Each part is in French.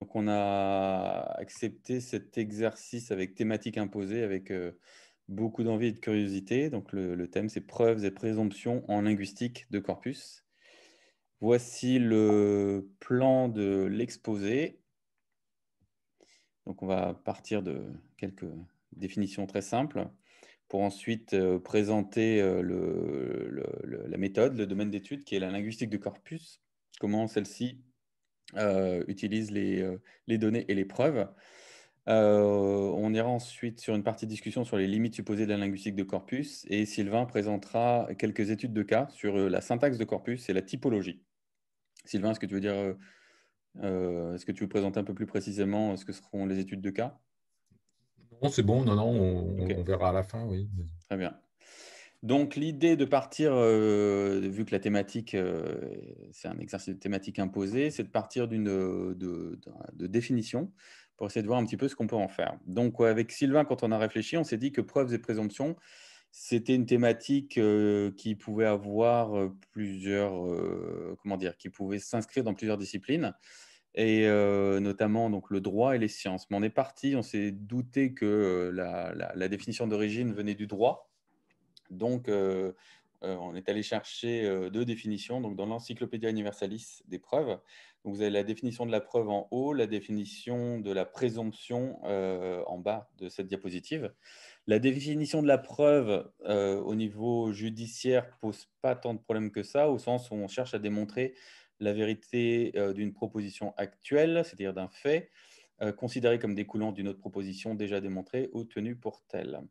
Donc, on a accepté cet exercice avec thématique imposée, avec beaucoup d'envie et de curiosité. Donc, le thème, c'est preuves et présomptions en linguistique de corpus. Voici le plan de l'exposé. Donc, on va partir de quelques définitions très simples pour ensuite présenter la méthode, le domaine d'étude qui est la linguistique de corpus, comment celle-ci utilise les données et les preuves. On ira ensuite sur une partie discussion sur les limites supposées de la linguistique de corpus et Sylvain présentera quelques études de cas sur la syntaxe de corpus et la typologie. Sylvain, est-ce que tu veux dire, est-ce que tu veux présenter un peu plus précisément ce que seront les études de cas? Non, c'est bon, non, non, Ok, on verra à la fin, oui. très bien. Donc, l'idée de partir, vu que la thématique, c'est un exercice de thématique imposé, c'est de partir de définition pour essayer de voir un petit peu ce qu'on peut en faire. Donc, avec Sylvain, quand on a réfléchi, on s'est dit que preuves et présomptions, c'était une thématique qui pouvait avoir plusieurs, comment dire, qui pouvait s'inscrire dans plusieurs disciplines, et notamment donc, le droit et les sciences. Mais on est parti, on s'est douté que la définition d'origine venait du droit. Donc, on est allé chercher deux définitions. Donc, dans l'Encyclopédia Universalis des preuves, donc vous avez la définition de la preuve en haut, la définition de la présomption en bas de cette diapositive. La définition de la preuve au niveau judiciaire pose pas tant de problèmes que ça, au sens où on cherche à démontrer la vérité d'une proposition actuelle, c'est-à-dire d'un fait, considéré comme découlant d'une autre proposition déjà démontrée ou tenue pour telle.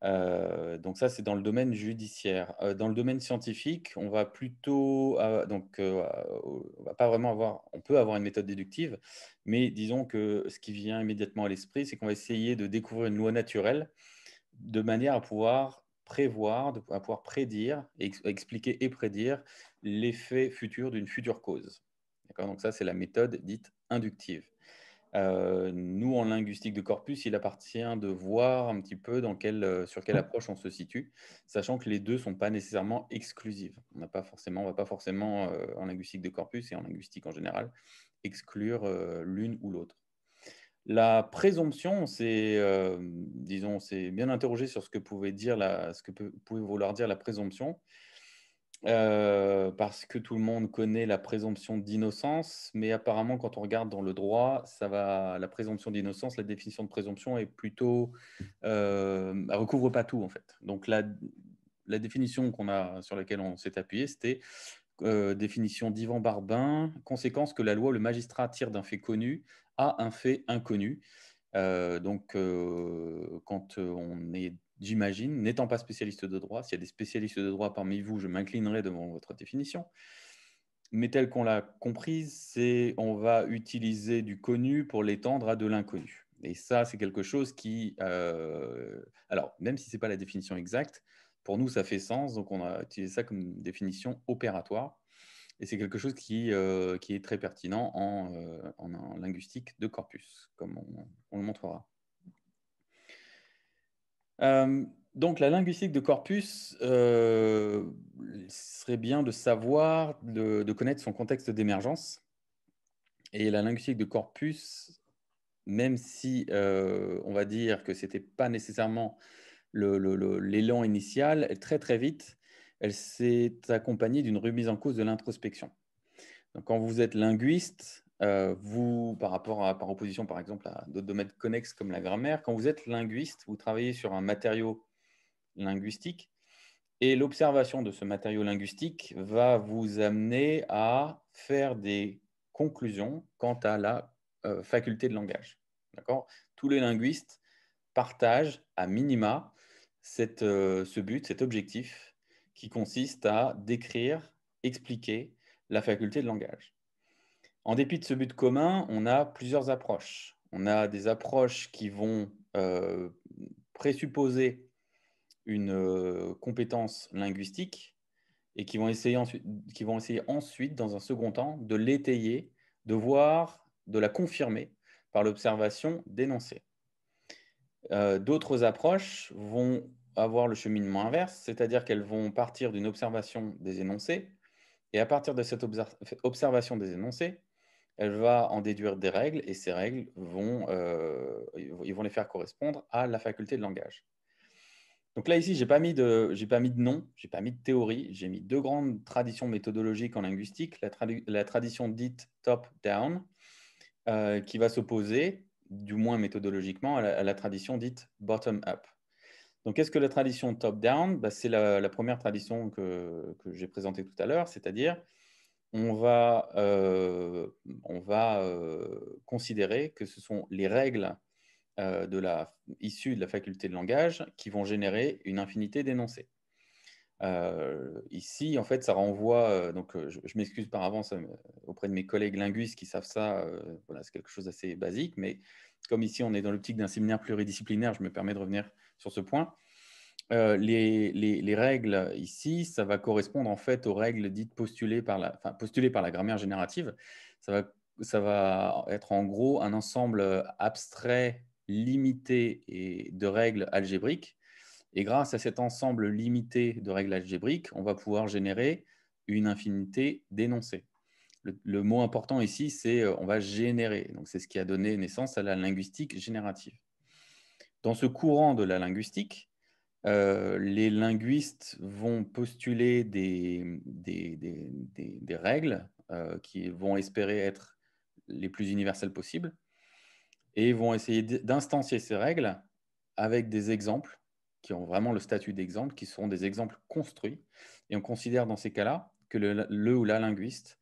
Donc ça, c'est dans le domaine judiciaire. Dans le domaine scientifique, on va plutôt, on va pas vraiment avoir, on peut avoir une méthode déductive, mais disons que ce qui vient immédiatement à l'esprit, c'est qu'on va essayer de découvrir une loi naturelle de manière à pouvoir prévoir, à pouvoir prédire, expliquer et prédire l'effet futur d'une future cause. D'accord. Donc ça, c'est la méthode dite inductive. Nous, en linguistique de corpus, il appartient de voir un petit peu sur quelle approche on se situe, sachant que les deux ne sont pas nécessairement exclusives. On n'a pas forcément, on va pas forcément, en linguistique de corpus et en linguistique en général, exclure l'une ou l'autre. La présomption, disons, c'est bien interrogé sur ce que pouvait vouloir dire la présomption. Parce que tout le monde connaît la présomption d'innocence, mais apparemment, quand on regarde dans le droit, la présomption d'innocence, la définition de présomption est plutôt, elle recouvre pas tout en fait. Donc la définition sur laquelle on s'est appuyé, c'était définition d'Yvan Barbin, conséquence que la loi ou le magistrat tire d'un fait connu à un fait inconnu. Donc, quand on est, j'imagine, n'étant pas spécialiste de droit, s'il y a des spécialistes de droit parmi vous, je m'inclinerai devant votre définition. Mais telle qu'on l'a comprise, c'est on va utiliser du connu pour l'étendre à de l'inconnu. Et ça, c'est quelque chose qui, alors, même si ce n'est pas la définition exacte, pour nous, ça fait sens. Donc, on a utilisé ça comme définition opératoire. Et c'est quelque chose qui est très pertinent en linguistique de corpus, comme on le montrera. Donc, la linguistique de corpus, serait bien de savoir, de connaître son contexte d'émergence. Et la linguistique de corpus, même si on va dire que ce n'était pas nécessairement l'élan initial, très très vite, elle s'est accompagnée d'une remise en cause de l'introspection. Donc, quand vous êtes linguiste, vous, par opposition par exemple à d'autres domaines connexes comme la grammaire, quand vous êtes linguiste, vous travaillez sur un matériau linguistique et l'observation de ce matériau linguistique va vous amener à faire des conclusions quant à la faculté de langage. D'accord. Tous les linguistes partagent à minima ce but, cet objectif qui consiste à décrire, expliquer la faculté de langage. En dépit de ce but commun, on a plusieurs approches. On a des approches qui vont présupposer une compétence linguistique et qui vont essayer ensuite, dans un second temps, de l'étayer, de la confirmer par l'observation d'énoncés. D'autres approches vont avoir le cheminement inverse, c'est-à-dire qu'elles vont partir d'une observation des énoncés, et à partir de cette observation des énoncés, elle va en déduire des règles et ces règles ils vont les faire correspondre à la faculté de langage. Donc là, ici, je n'ai pas mis de nom, je n'ai pas mis de théorie, j'ai mis deux grandes traditions méthodologiques en linguistique, la tradition dite top-down, qui va s'opposer, du moins méthodologiquement, à la tradition dite bottom-up. Donc, qu'est-ce que la tradition top-down? C'est la première tradition que j'ai présentée tout à l'heure, c'est-à-dire on va considérer que ce sont les règles issues de la faculté de langage qui vont générer une infinité d'énoncés. Ici, en fait, ça renvoie, je m'excuse par avance auprès de mes collègues linguistes qui savent ça, voilà, c'est quelque chose d'assez basique, mais comme ici on est dans l'optique d'un séminaire pluridisciplinaire, je me permets de revenir sur ce point. Les règles ici, ça va correspondre en fait aux règles dites postulées par la grammaire générative. Ça va être en gros un ensemble abstrait, limité et de règles algébriques. Et grâce à cet ensemble limité de règles algébriques, on va pouvoir générer une infinité d'énoncés. Le mot important ici, c'est on va générer. Donc, c'est ce qui a donné naissance à la linguistique générative. Dans ce courant de la linguistique, les linguistes vont postuler des règles qui vont espérer être les plus universelles possibles et vont essayer d'instancier ces règles avec des exemples qui ont vraiment le statut d'exemple, qui seront des exemples construits. Et on considère dans ces cas-là que le ou la linguiste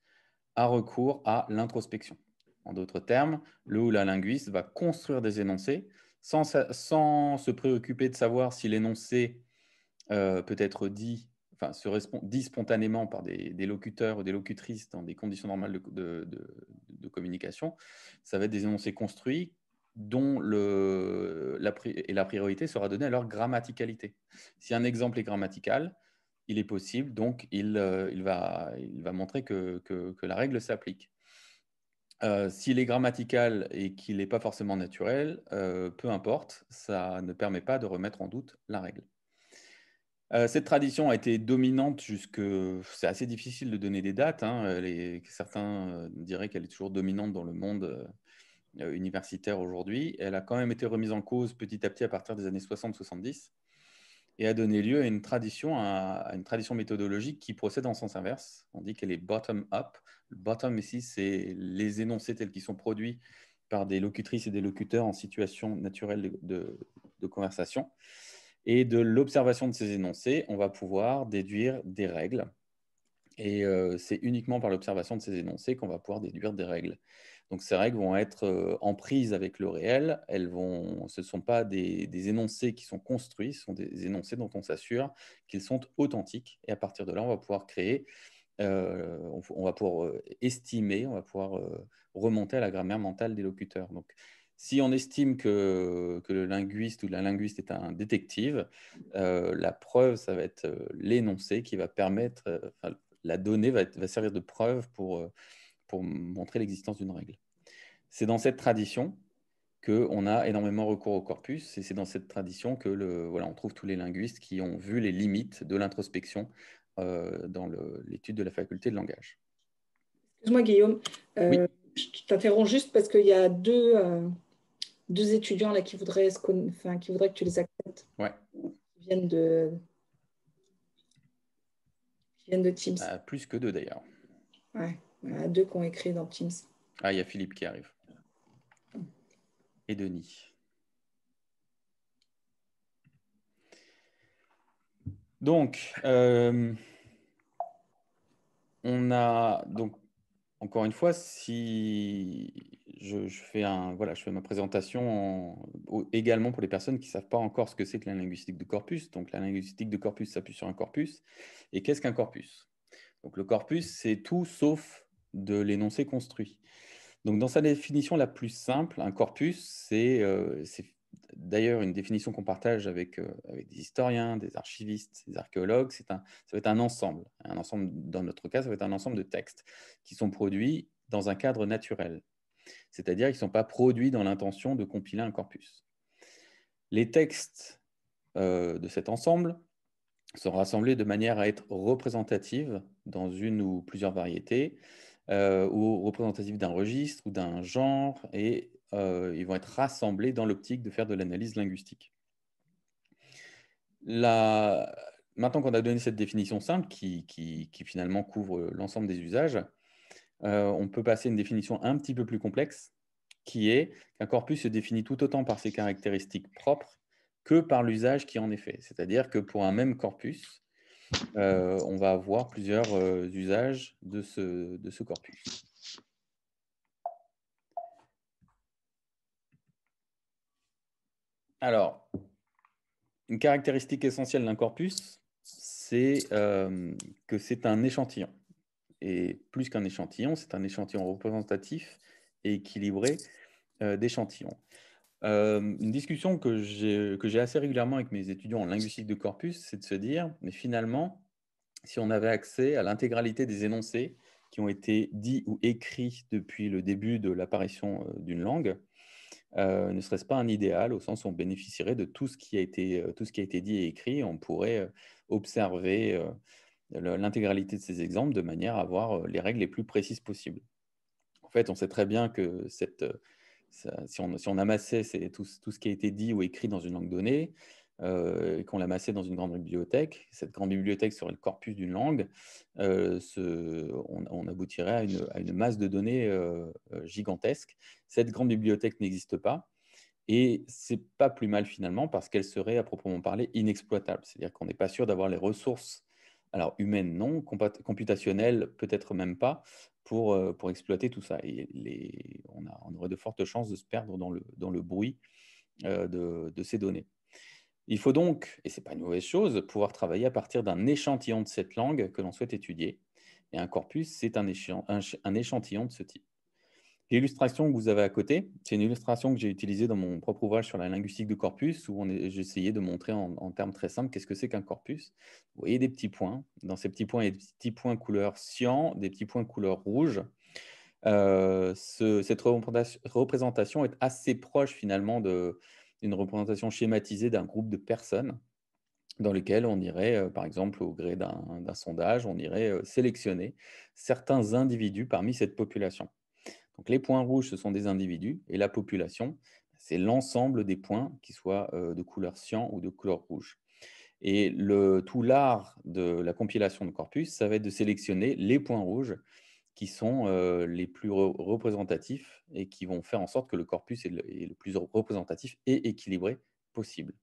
a recours à l'introspection. En d'autres termes, le ou la linguiste va construire des énoncés sans se préoccuper de savoir si l'énoncé peut être dit spontanément par des locuteurs ou des locutrices dans des conditions normales de communication. Ça va être des énoncés construits dont la priorité sera donnée à leur grammaticalité. Si un exemple est grammatical, il est possible, donc il va montrer que la règle s'applique. S'il est grammatical et qu'il n'est pas forcément naturel, peu importe, ça ne permet pas de remettre en doute la règle. Cette tradition a été dominante jusque... C'est assez difficile de donner des dates. Hein. Certains diraient qu'elle est toujours dominante dans le monde universitaire aujourd'hui. Elle a quand même été remise en cause petit à petit à partir des années 60-70 et a donné lieu à une tradition méthodologique qui procède en sens inverse. On dit qu'elle est bottom-up. Le bottom ici, c'est les énoncés tels qu'ils sont produits par des locutrices et des locuteurs en situation naturelle de conversation. Et de l'observation de ces énoncés, on va pouvoir déduire des règles. Et c'est uniquement par l'observation de ces énoncés qu'on va pouvoir déduire des règles. Donc ces règles vont être en prise avec le réel. Ce ne sont pas des énoncés qui sont construits, ce sont des énoncés dont on s'assure qu'ils sont authentiques. Et à partir de là, on va pouvoir créer, on va pouvoir estimer, on va pouvoir remonter à la grammaire mentale des locuteurs. Donc, si on estime que le linguiste ou la linguiste est un détective, la preuve, ça va être l'énoncé qui va permettre, la donnée va servir de preuve pour montrer l'existence d'une règle. C'est dans cette tradition qu'on a énormément recours au corpus, et c'est dans cette tradition que on trouve tous les linguistes qui ont vu les limites de l'introspection dans l'étude de la faculté de langage. Excuse-moi, Guillaume. Oui. Je t'interromps juste parce qu'il y a deux étudiants là qui voudraient que tu les acceptes. Ouais. Qui viennent de Teams. Plus que deux d'ailleurs. Ouais, il y en a deux qui ont écrit dans Teams. Ah, il y a Philippe qui arrive. Et Denis. Donc, on a donc encore une fois, si je fais ma présentation également pour les personnes qui ne savent pas encore ce que c'est que la linguistique de corpus. Donc, la linguistique de corpus s'appuie sur un corpus. Et qu'est-ce qu'un corpus? Donc, le corpus, c'est tout sauf de l'énoncé construit. Donc, dans sa définition la plus simple, un corpus, c'est d'ailleurs une définition qu'on partage avec des historiens, des archivistes, des archéologues. Ça va être un ensemble. Un ensemble, dans notre cas, ça va être un ensemble de textes qui sont produits dans un cadre naturel. C'est-à-dire qu'ils ne sont pas produits dans l'intention de compiler un corpus. Les textes de cet ensemble sont rassemblés de manière à être représentative dans une ou plusieurs variétés ou représentatifs d'un registre ou d'un genre, et ils vont être rassemblés dans l'optique de faire de l'analyse linguistique. Maintenant qu'on a donné cette définition simple qui finalement couvre l'ensemble des usages, on peut passer à une définition un petit peu plus complexe, qui est qu'un corpus se définit tout autant par ses caractéristiques propres que par l'usage qui en est fait. C'est-à-dire que pour un même corpus, on va avoir plusieurs usages de ce corpus. Alors, une caractéristique essentielle d'un corpus, c'est que c'est un échantillon. Et plus qu'un échantillon, c'est un échantillon représentatif et équilibré d'échantillons. Une discussion que j'ai assez régulièrement avec mes étudiants en linguistique de corpus, c'est de se dire, mais finalement, si on avait accès à l'intégralité des énoncés qui ont été dits ou écrits depuis le début de l'apparition d'une langue, ne serait-ce pas un idéal au sens où on bénéficierait de tout ce qui a été dit et écrit, on pourrait observer l'intégralité de ces exemples de manière à avoir les règles les plus précises possibles. En fait, on sait très bien que si on amassait tout ce qui a été dit ou écrit dans une langue donnée, et qu'on l'amassait dans une grande bibliothèque, cette grande bibliothèque serait le corpus d'une langue, on aboutirait à une masse de données gigantesque. Cette grande bibliothèque n'existe pas, et c'est pas plus mal finalement parce qu'elle serait à proprement parler inexploitable. C'est-à-dire qu'on n'est pas sûr d'avoir les ressources, alors humaines non, computationnelles peut-être même pas, pour exploiter tout ça. Et on aurait de fortes chances de se perdre dans le bruit de ces données. Il faut donc, et ce n'est pas une mauvaise chose, pouvoir travailler à partir d'un échantillon de cette langue que l'on souhaite étudier. Et un corpus, c'est un échantillon de ce type. L'illustration que vous avez à côté, c'est une illustration que j'ai utilisée dans mon propre ouvrage sur la linguistique de corpus, où j'essayais de montrer en termes très simples qu'est-ce que c'est qu'un corpus. Vous voyez des petits points. Dans ces petits points, il y a des petits points couleur cyan, des petits points couleur rouge. Cette représentation est assez proche finalement d'une représentation schématisée d'un groupe de personnes dans lequel on irait, par exemple, au gré d'un sondage, on irait sélectionner certains individus parmi cette population. Donc, les points rouges, ce sont des individus, et la population, c'est l'ensemble des points, qui soient de couleur cyan ou de couleur rouge. Et tout l'art de la compilation de corpus, ça va être de sélectionner les points rouges qui sont les plus représentatifs et qui vont faire en sorte que le corpus est le plus représentatif et équilibré possible.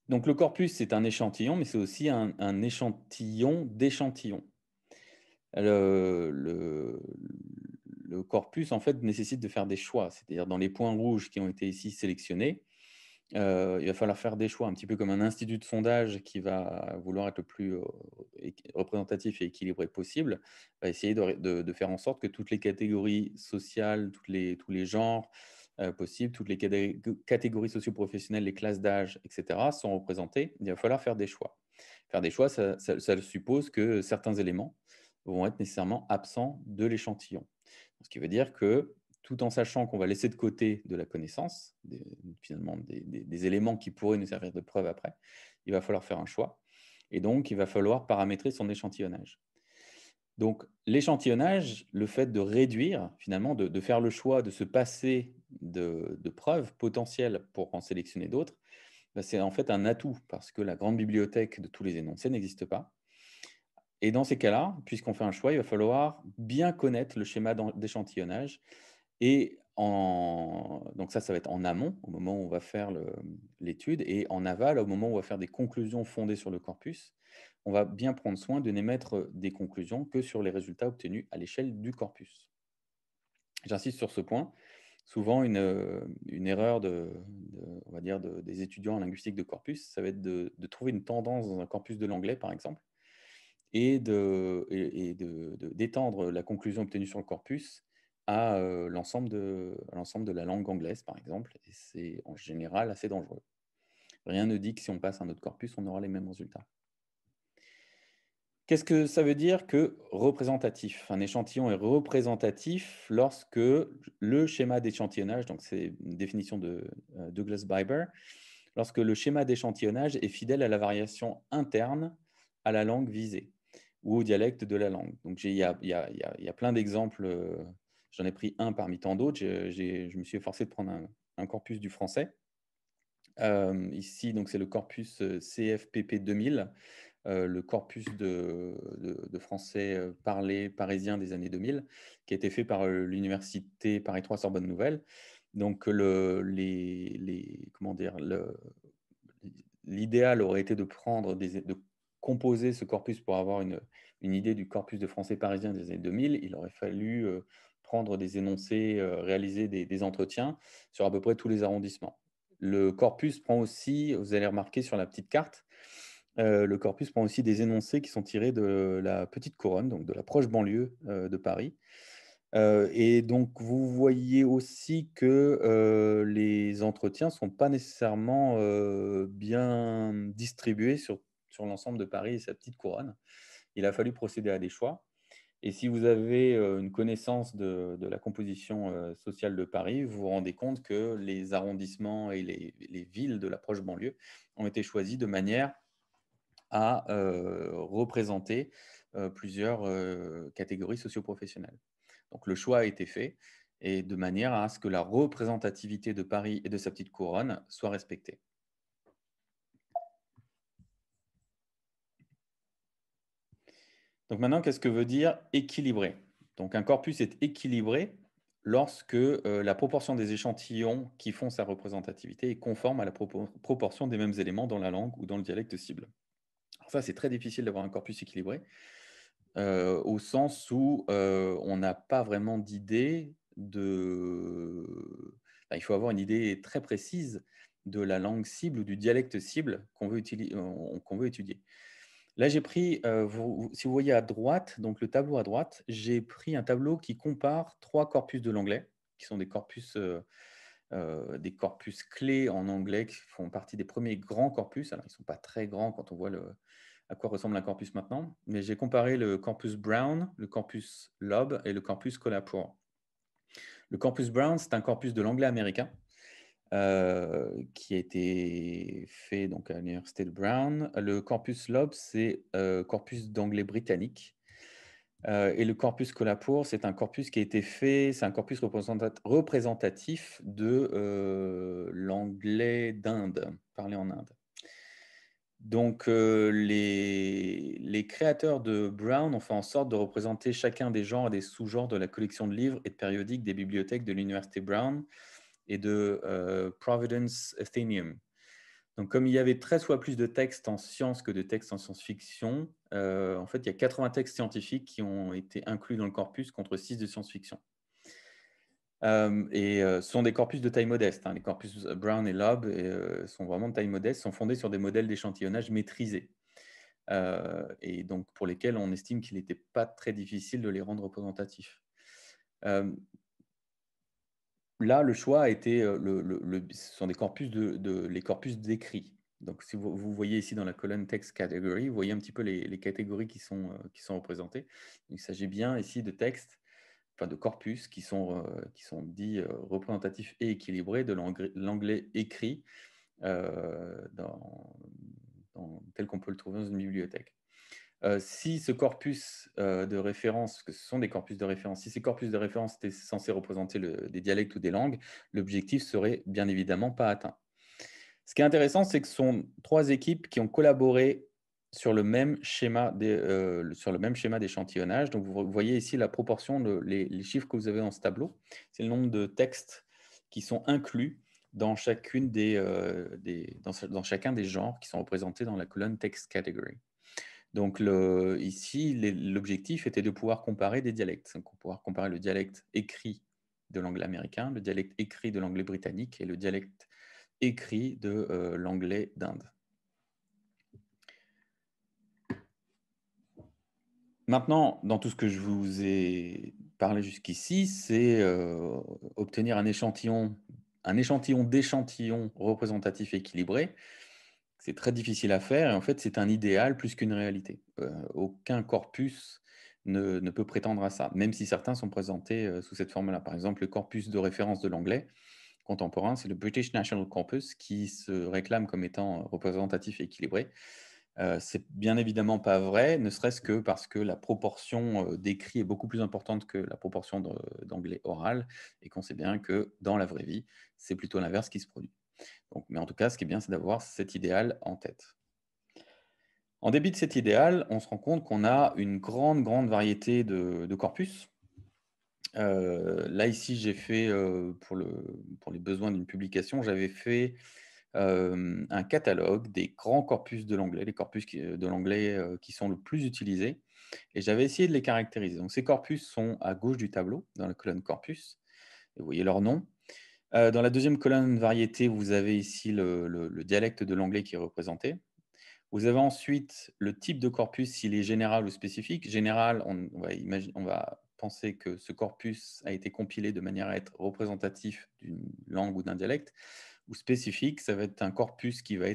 Donc, le corpus, c'est un échantillon, mais c'est aussi un échantillon d'échantillons. Le corpus, en fait, nécessite de faire des choix. C'est-à-dire, dans les points rouges qui ont été ici sélectionnés, il va falloir faire des choix, un petit peu comme un institut de sondage qui va vouloir être le plus représentatif et équilibré possible, va essayer de faire en sorte que toutes les catégories sociales, tous les genres possibles, toutes les catégories socio-professionnelles, les classes d'âge, etc., sont représentées. Il va falloir faire des choix. Faire des choix, ça suppose que certains éléments vont être nécessairement absents de l'échantillon. Ce qui veut dire que, tout en sachant qu'on va laisser de côté de la connaissance, finalement des éléments qui pourraient nous servir de preuve après, il va falloir faire un choix. Et donc, il va falloir paramétrer son échantillonnage. Donc, l'échantillonnage, le fait de réduire, finalement, de faire le choix de se passer de preuves potentielles pour en sélectionner d'autres, c'est en fait un atout, parce que la grande bibliothèque de tous les énoncés n'existe pas. Et dans ces cas-là, puisqu'on fait un choix, il va falloir bien connaître le schéma d'échantillonnage. Et donc ça va être en amont, au moment où on va faire l'étude, et en aval, au moment où on va faire des conclusions fondées sur le corpus. On va bien prendre soin de n'émettre des conclusions que sur les résultats obtenus à l'échelle du corpus. J'insiste sur ce point. Souvent, une erreur on va dire des étudiants en linguistique de corpus, ça va être de trouver une tendance dans un corpus de l'anglais, par exemple, et d'étendre la conclusion obtenue sur le corpus à l'ensemble de la langue anglaise, par exemple, et c'est en général assez dangereux. Rien ne dit que si on passe un autre corpus, on aura les mêmes résultats. Qu'est-ce que ça veut dire que représentatif? Un échantillon est représentatif lorsque le schéma d'échantillonnage, donc c'est une définition de Douglas Biber, lorsque le schéma d'échantillonnage est fidèle à la variation interne à la langue visée ou au dialecte de la langue. Donc, il y a plein d'exemples. J'en ai pris un parmi tant d'autres. Je me suis efforcé de prendre un corpus du français. Ici, donc, c'est le corpus CFPP 2000, le corpus de français parlé parisien des années 2000, qui a été fait par l'université Paris 3 Sorbonne Nouvelle. Donc, comment dire, l'idéal aurait été de composer ce corpus pour avoir une idée du corpus de français parisien des années 2000. Il aurait fallu prendre des énoncés, réaliser des entretiens sur à peu près tous les arrondissements. Le corpus prend aussi, vous allez remarquer sur la petite carte, le corpus prend aussi des énoncés qui sont tirés de la petite couronne, donc de la proche banlieue de Paris. Et donc, vous voyez aussi que les entretiens ne sont pas nécessairement bien distribués sur l'ensemble de Paris et sa petite couronne. Il a fallu procéder à des choix. Et si vous avez une connaissance de la composition sociale de Paris, vous vous rendez compte que les arrondissements et les villes de la proche banlieue ont été choisis de manière à représenter plusieurs catégories socioprofessionnelles. Donc le choix a été fait et de manière à ce que la représentativité de Paris et de sa petite couronne soit respectée. Donc maintenant, qu'est-ce que veut dire équilibré? Donc un corpus est équilibré lorsque la proportion des échantillons qui font sa représentativité est conforme à la proportion des mêmes éléments dans la langue ou dans le dialecte cible. Alors ça, c'est très difficile d'avoir un corpus équilibré, au sens où on n'a pas vraiment d'idée il faut avoir une idée très précise de la langue cible ou du dialecte cible qu'on veut étudier. Là, j'ai pris, si vous voyez à droite, donc le tableau à droite, j'ai pris un tableau qui compare 3 corpus de l'anglais, qui sont des corpus clés en anglais, qui font partie des premiers grands corpus. Alors, ils ne sont pas très grands quand on voit à quoi ressemble un corpus maintenant, mais j'ai comparé le corpus Brown, le corpus Loeb et le corpus Collapure. Le corpus Brown, c'est un corpus de l'anglais américain qui a été fait donc, à l'université de Brown. Le corpus Loeb, c'est corpus d'anglais britannique. Et le corpus Collapure, c'est un corpus qui a été fait, c'est un corpus représentatif de l'anglais d'Inde, parlé en Inde. Donc, les créateurs de Brown ont fait en sorte de représenter chacun des genres et des sous-genres de la collection de livres et de périodiques des bibliothèques de l'université Brown et de Providence Atheneum. Donc, comme il y avait 13 fois plus de textes en sciences que de textes en science-fiction, en fait, il y a 80 textes scientifiques qui ont été inclus dans le corpus contre 6 de science-fiction. Ce sont des corpus de taille modeste. Les corpus Brown et Loeb sont vraiment de taille modeste, sont fondés sur des modèles d'échantillonnage maîtrisés. Et donc pour lesquels on estime qu'il n'était pas très difficile de les rendre représentatifs. Là, le choix a été, ce sont des corpus les corpus décrits. Donc, si vous voyez ici dans la colonne Text Category, vous voyez un petit peu les catégories qui sont représentées. Il s'agit bien ici de textes, enfin de corpus qui sont dits représentatifs et équilibrés de l'anglais écrit tel qu'on peut le trouver dans une bibliothèque. Si ce corpus de référence, que ce sont des corpus de référence, si ces corpus de référence étaient censés représenter des dialectes ou des langues, l'objectif serait bien évidemment pas atteint. Ce qui est intéressant, c'est que ce sont 3 équipes qui ont collaboré sur le même schéma d'échantillonnage. Donc, vous voyez ici la proportion, les chiffres que vous avez dans ce tableau. C'est le nombre de textes qui sont inclus dans chacun des genres qui sont représentés dans la colonne Text Category. Donc ici, l'objectif était de pouvoir comparer des dialectes. Donc, pouvoir comparer le dialecte écrit de l'anglais américain, le dialecte écrit de l'anglais britannique et le dialecte écrit de l'anglais d'Inde. Maintenant, dans tout ce que je vous ai parlé jusqu'ici, c'est obtenir un échantillon d'échantillons représentatifs équilibrés. C'est très difficile à faire et en fait, c'est un idéal plus qu'une réalité. Aucun corpus ne peut prétendre à ça, même si certains sont présentés sous cette forme-là. Par exemple, le corpus de référence de l'anglais contemporain, c'est le British National Corpus qui se réclame comme étant représentatif et équilibré. C'est bien évidemment pas vrai, ne serait-ce que parce que la proportion d'écrit est beaucoup plus importante que la proportion d'anglais oral, et qu'on sait bien que dans la vraie vie, c'est plutôt l'inverse qui se produit. Donc, mais en tout cas, ce qui est bien, c'est d'avoir cet idéal en tête. En débit de cet idéal, on se rend compte qu'on a une grande variété de corpus. Là, ici, j'ai fait, pour les besoins d'une publication, j'avais fait un catalogue des grands corpus de l'anglais, les corpus de l'anglais qui sont le plus utilisés, et j'avais essayé de les caractériser. Donc, ces corpus sont à gauche du tableau, dans la colonne corpus, et vous voyez leur nom. Dans la deuxième colonne variété, vous avez ici le dialecte de l'anglais qui est représenté. Vous avez ensuite le type de corpus, s'il est général ou spécifique. Général, on va penser que ce corpus a été compilé de manière à être représentatif d'une langue ou d'un dialecte. Ou spécifique, ça va être un corpus qui va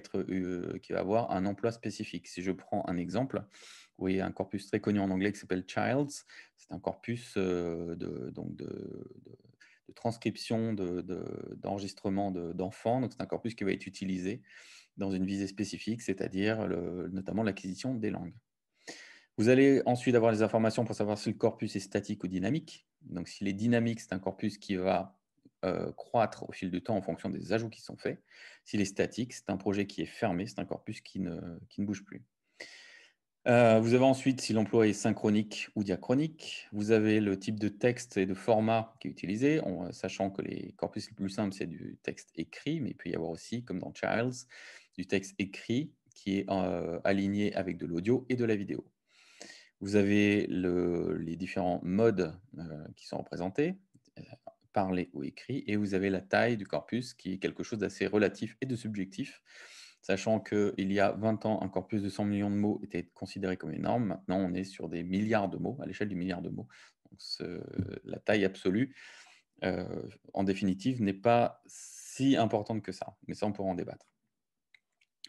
avoir un emploi spécifique. Si je prends un exemple, vous voyez un corpus très connu en anglais qui s'appelle Childs. C'est un corpus de transcription, d'enregistrement d'enfants. Donc, c'est un corpus qui va être utilisé dans une visée spécifique, c'est-à-dire notamment l'acquisition des langues. Vous allez ensuite avoir les informations pour savoir si le corpus est statique ou dynamique. Donc, s'il est dynamique, c'est un corpus qui va croître au fil du temps en fonction des ajouts qui sont faits. S'il est statique, c'est un projet qui est fermé, c'est un corpus qui ne bouge plus. Vous avez ensuite si l'emploi est synchronique ou diachronique. Vous avez le type de texte et de format qui est utilisé, sachant que les corpus les plus simples, c'est du texte écrit, mais il peut y avoir aussi, comme dans Childs, du texte écrit qui est aligné avec de l'audio et de la vidéo. Vous avez les différents modes qui sont représentés, parlé ou écrit, et vous avez la taille du corpus qui est quelque chose d'assez relatif et de subjectif, sachant qu'il y a 20 ans, un corpus de 100 millions de mots était considéré comme énorme. Maintenant, on est sur des milliards de mots, à l'échelle du milliard de mots. Donc, la taille absolue, en définitive, n'est pas si importante que ça, mais ça, on pourra en débattre.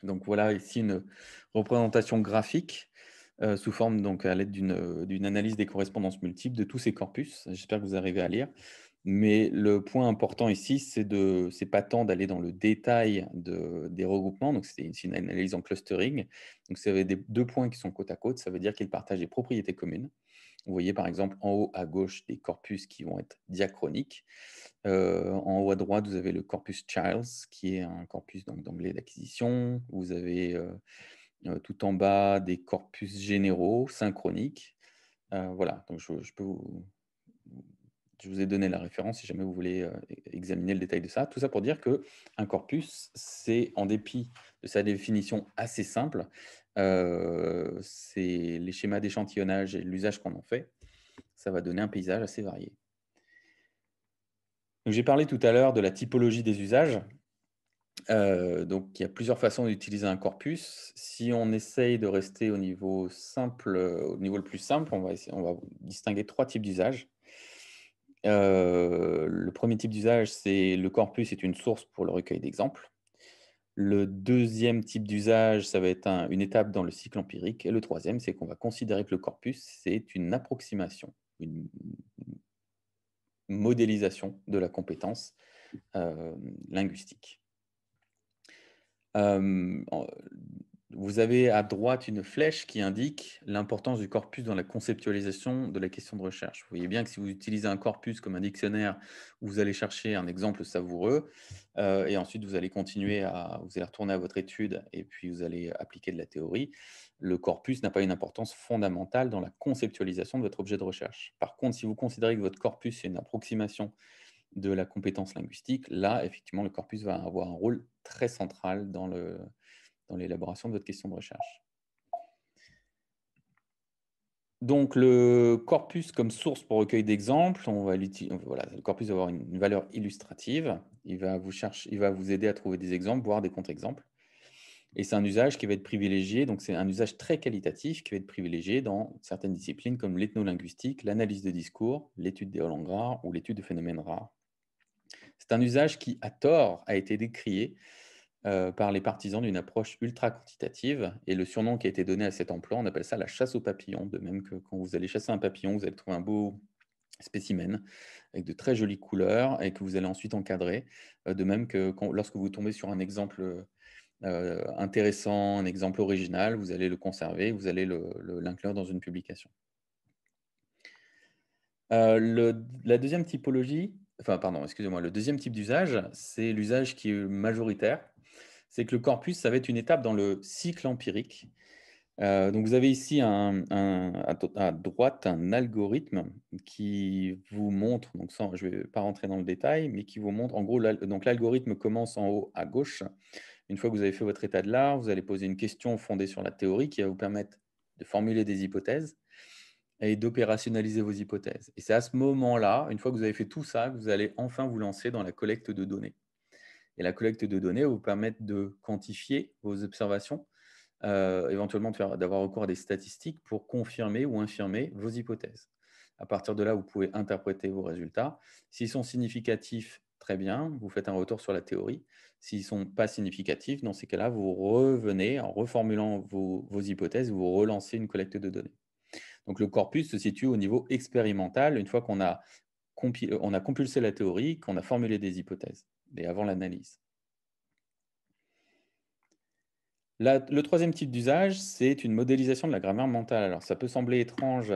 Donc, voilà ici une représentation graphique sous forme, donc à l'aide d'une analyse des correspondances multiples de tous ces corpus. J'espère que vous arrivez à lire. Mais le point important ici, c'est pas tant d'aller dans le détail des regroupements. Donc, c'est une analyse en clustering. Donc, ça veut dire deux points qui sont côte à côte. Ça veut dire qu'ils partagent des propriétés communes. Vous voyez, par exemple, en haut à gauche, des corpus qui vont être diachroniques. En haut à droite, vous avez le corpus Childs, qui est un corpus d'anglais d'acquisition. Vous avez tout en bas des corpus généraux, synchroniques. Voilà, donc je vous ai donné la référence si jamais vous voulez examiner le détail de ça. Tout ça pour dire qu'un corpus, c'est, en dépit de sa définition assez simple, c'est les schémas d'échantillonnage et l'usage qu'on en fait, ça va donner un paysage assez varié. J'ai parlé tout à l'heure de la typologie des usages. Donc, il y a plusieurs façons d'utiliser un corpus. Si on essaye de rester au niveau simple, au niveau le plus simple, on va distinguer trois types d'usages. Le premier type d'usage, c'est le corpus est une source pour le recueil d'exemples. Le deuxième type d'usage, ça va être une étape dans le cycle empirique. Et le troisième, c'est qu'on va considérer que le corpus, c'est une approximation, une modélisation de la compétence linguistique. Vous avez à droite une flèche qui indique l'importance du corpus dans la conceptualisation de la question de recherche. Vous voyez bien que si vous utilisez un corpus comme un dictionnaire, vous allez chercher un exemple savoureux, et ensuite vous allez vous allez retourner à votre étude, et puis vous allez appliquer de la théorie. Le corpus n'a pas une importance fondamentale dans la conceptualisation de votre objet de recherche. Par contre, si vous considérez que votre corpus est une approximation de la compétence linguistique, là, effectivement, le corpus va avoir un rôle très central dans l'élaboration de votre question de recherche. Donc, le corpus comme source pour recueil d'exemples, le corpus va avoir une valeur illustrative. Il va vous aider à trouver des exemples, voire des contre-exemples. Et c'est un usage qui va être privilégié, donc c'est un usage très qualitatif qui va être privilégié dans certaines disciplines comme l'ethnolinguistique, l'analyse de discours, l'étude des langues rares ou l'étude de phénomènes rares. C'est un usage qui, à tort, a été décrié par les partisans d'une approche ultra quantitative. Et le surnom qui a été donné à cet emploi, on appelle ça la chasse aux papillons. De même que quand vous allez chasser un papillon, vous allez trouver un beau spécimen avec de très jolies couleurs et que vous allez ensuite encadrer. De même que lorsque vous tombez sur un exemple intéressant, un exemple original, vous allez le conserver, vous allez l'inclure dans une publication. La deuxième typologie, enfin pardon, excusez-moi, le deuxième type d'usage, c'est l'usage qui est majoritaire. C'est que le corpus, ça va être une étape dans le cycle empirique. Donc vous avez ici à droite un algorithme qui vous montre, donc je ne vais pas rentrer dans le détail, mais qui vous montre, en gros, donc l'algorithme commence en haut à gauche. Une fois que vous avez fait votre état de l'art, vous allez poser une question fondée sur la théorie qui va vous permettre de formuler des hypothèses et d'opérationnaliser vos hypothèses. Et c'est à ce moment-là, une fois que vous avez fait tout ça, que vous allez enfin vous lancer dans la collecte de données. Et la collecte de données va vous permettre de quantifier vos observations, éventuellement d'avoir recours à des statistiques pour confirmer ou infirmer vos hypothèses. À partir de là, vous pouvez interpréter vos résultats. S'ils sont significatifs, très bien, vous faites un retour sur la théorie. S'ils ne sont pas significatifs, dans ces cas-là, vous revenez en reformulant vos hypothèses, vous relancez une collecte de données. Donc le corpus se situe au niveau expérimental, une fois qu'on a compulsé la théorie, qu'on a formulé des hypothèses, et avant l'analyse. Le troisième type d'usage, c'est une modélisation de la grammaire mentale. Alors, ça peut sembler étrange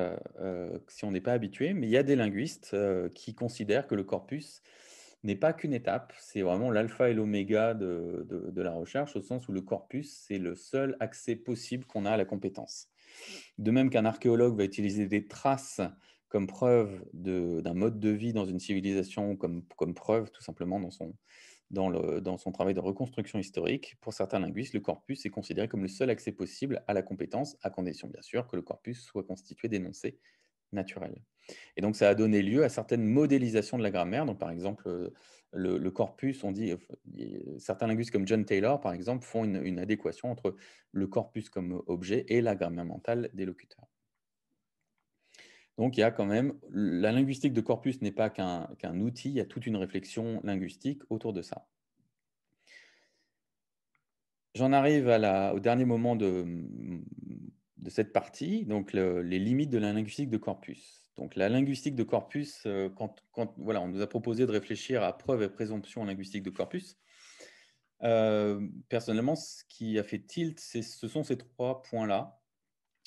si on n'est pas habitué, mais il y a des linguistes qui considèrent que le corpus n'est pas qu'une étape, c'est vraiment l'alpha et l'oméga de la recherche, au sens où le corpus, c'est le seul accès possible qu'on a à la compétence. De même qu'un archéologue va utiliser des traces comme preuve d'un mode de vie dans une civilisation, comme preuve tout simplement dans son travail de reconstruction historique, pour certains linguistes, le corpus est considéré comme le seul accès possible à la compétence, à condition bien sûr que le corpus soit constitué d'énoncés naturels. Et donc ça a donné lieu à certaines modélisations de la grammaire. Donc par exemple, le corpus, certains linguistes comme John Taylor, par exemple, font une adéquation entre le corpus comme objet et la grammaire mentale des locuteurs. Donc, il y a quand même, la linguistique de corpus n'est pas qu'un outil, il y a toute une réflexion linguistique autour de ça. J'en arrive au dernier moment de cette partie, donc les limites de la linguistique de corpus. Donc, la linguistique de corpus, voilà, on nous a proposé de réfléchir à preuve et présomption en linguistique de corpus. Personnellement, ce qui a fait tilt, ce sont ces trois points-là.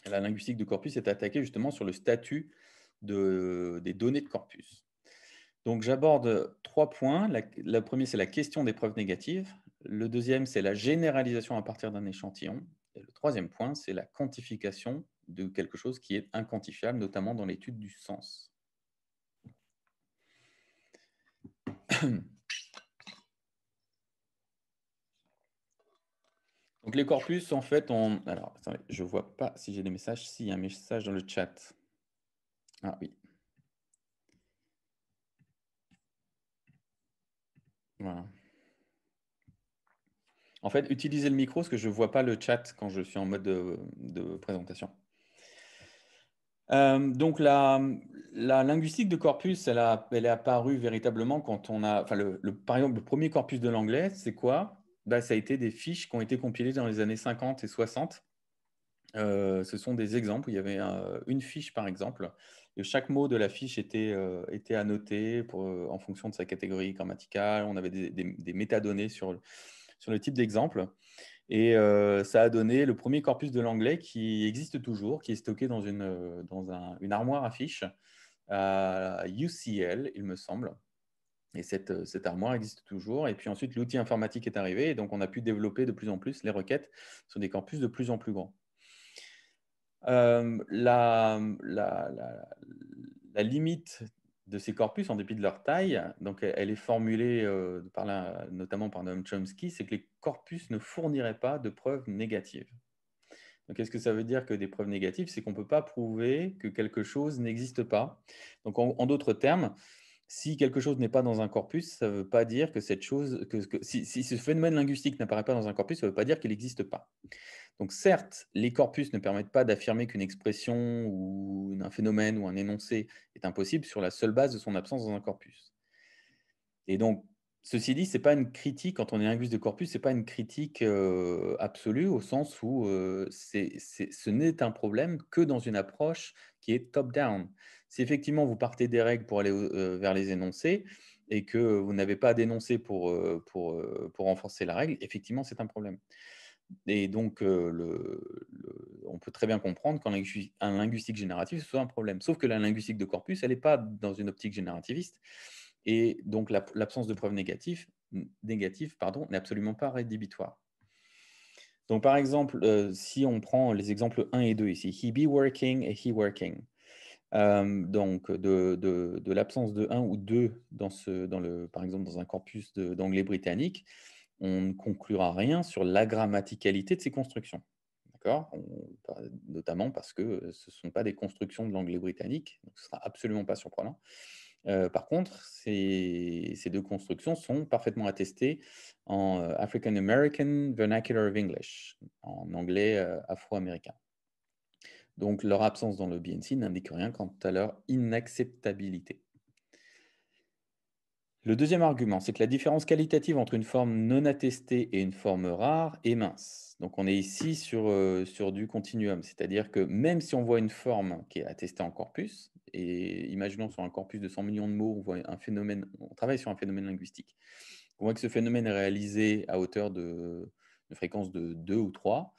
La linguistique de corpus est attaquée justement sur le statut des données de corpus. Donc, j'aborde trois points. Le premier, c'est la question des preuves négatives. Le deuxième, c'est la généralisation à partir d'un échantillon. Et le troisième point, c'est la quantification de quelque chose qui est inquantifiable, notamment dans l'étude du sens. Donc, les corpus, en fait, alors, attendez, je ne vois pas si j'ai des messages. Si, il y a un message dans le chat. Ah oui. Voilà. En fait, utilisez le micro parce que je ne vois pas le chat quand je suis en mode de présentation. Donc, la linguistique de corpus, elle est apparue véritablement quand on a… Enfin, par exemple, le premier corpus de l'anglais, c'est quoi? Ça a été des fiches qui ont été compilées dans les années 50 et 60. Ce sont des exemples. Il y avait une fiche, par exemple. Et chaque mot de la fiche était annoté en fonction de sa catégorie grammaticale. On avait des métadonnées sur le type d'exemple. Et ça a donné le premier corpus de l'anglais qui existe toujours, qui est stocké dans une armoire à fiches à UCL, il me semble. Et cette armoire existe toujours. Et puis ensuite, l'outil informatique est arrivé. Et donc, on a pu développer de plus en plus les requêtes sur des corpus de plus en plus grands. La limite de ces corpus, en dépit de leur taille, donc elle est formulée notamment par Noam Chomsky, c'est que les corpus ne fourniraient pas de preuves négatives. Donc, qu'est-ce que ça veut dire que des preuves négatives? C'est qu'on ne peut pas prouver que quelque chose n'existe pas. Donc, en d'autres termes, si quelque chose n'est pas dans un corpus, ça ne veut pas dire que cette chose, si ce phénomène linguistique n'apparaît pas dans un corpus, ça ne veut pas dire qu'il n'existe pas. Donc certes, les corpus ne permettent pas d'affirmer qu'une expression ou un phénomène ou un énoncé est impossible sur la seule base de son absence dans un corpus. Et donc, ceci dit, c'est pas une critique, quand on est linguiste de corpus, ce n'est pas une critique absolue au sens où ce n'est un problème que dans une approche qui est top-down. Si effectivement vous partez des règles pour aller vers les énoncés, et que vous n'avez pas à dénoncer pour renforcer la règle, effectivement, c'est un problème. Et donc, on peut très bien comprendre qu'un linguistique génératif, ce soit un problème. Sauf que la linguistique de corpus, elle n'est pas dans une optique générativiste. Et donc, l'absence de preuves négatives n'est absolument pas rédhibitoire. Donc, par exemple, si on prend les exemples 1 et 2 ici, he be working et he working. Donc, de l'absence de 1 ou 2 par exemple, dans un corpus d'anglais britannique, on ne conclura rien sur la grammaticalité de ces constructions. D'accord? Notamment parce que ce ne sont pas des constructions de l'anglais britannique, donc ce ne sera absolument pas surprenant. Par contre, ces deux constructions sont parfaitement attestées en African American Vernacular of English, en anglais afro-américain. Donc, leur absence dans le BNC n'indique rien quant à leur inacceptabilité. Le deuxième argument, c'est que la différence qualitative entre une forme non attestée et une forme rare est mince. Donc, on est ici sur du continuum, c'est-à-dire que même si on voit une forme qui est attestée en corpus, et imaginons sur un corpus de 100 millions de mots, on voit un phénomène, on travaille sur un phénomène linguistique. On voit que ce phénomène est réalisé à hauteur de fréquence de 2 ou 3.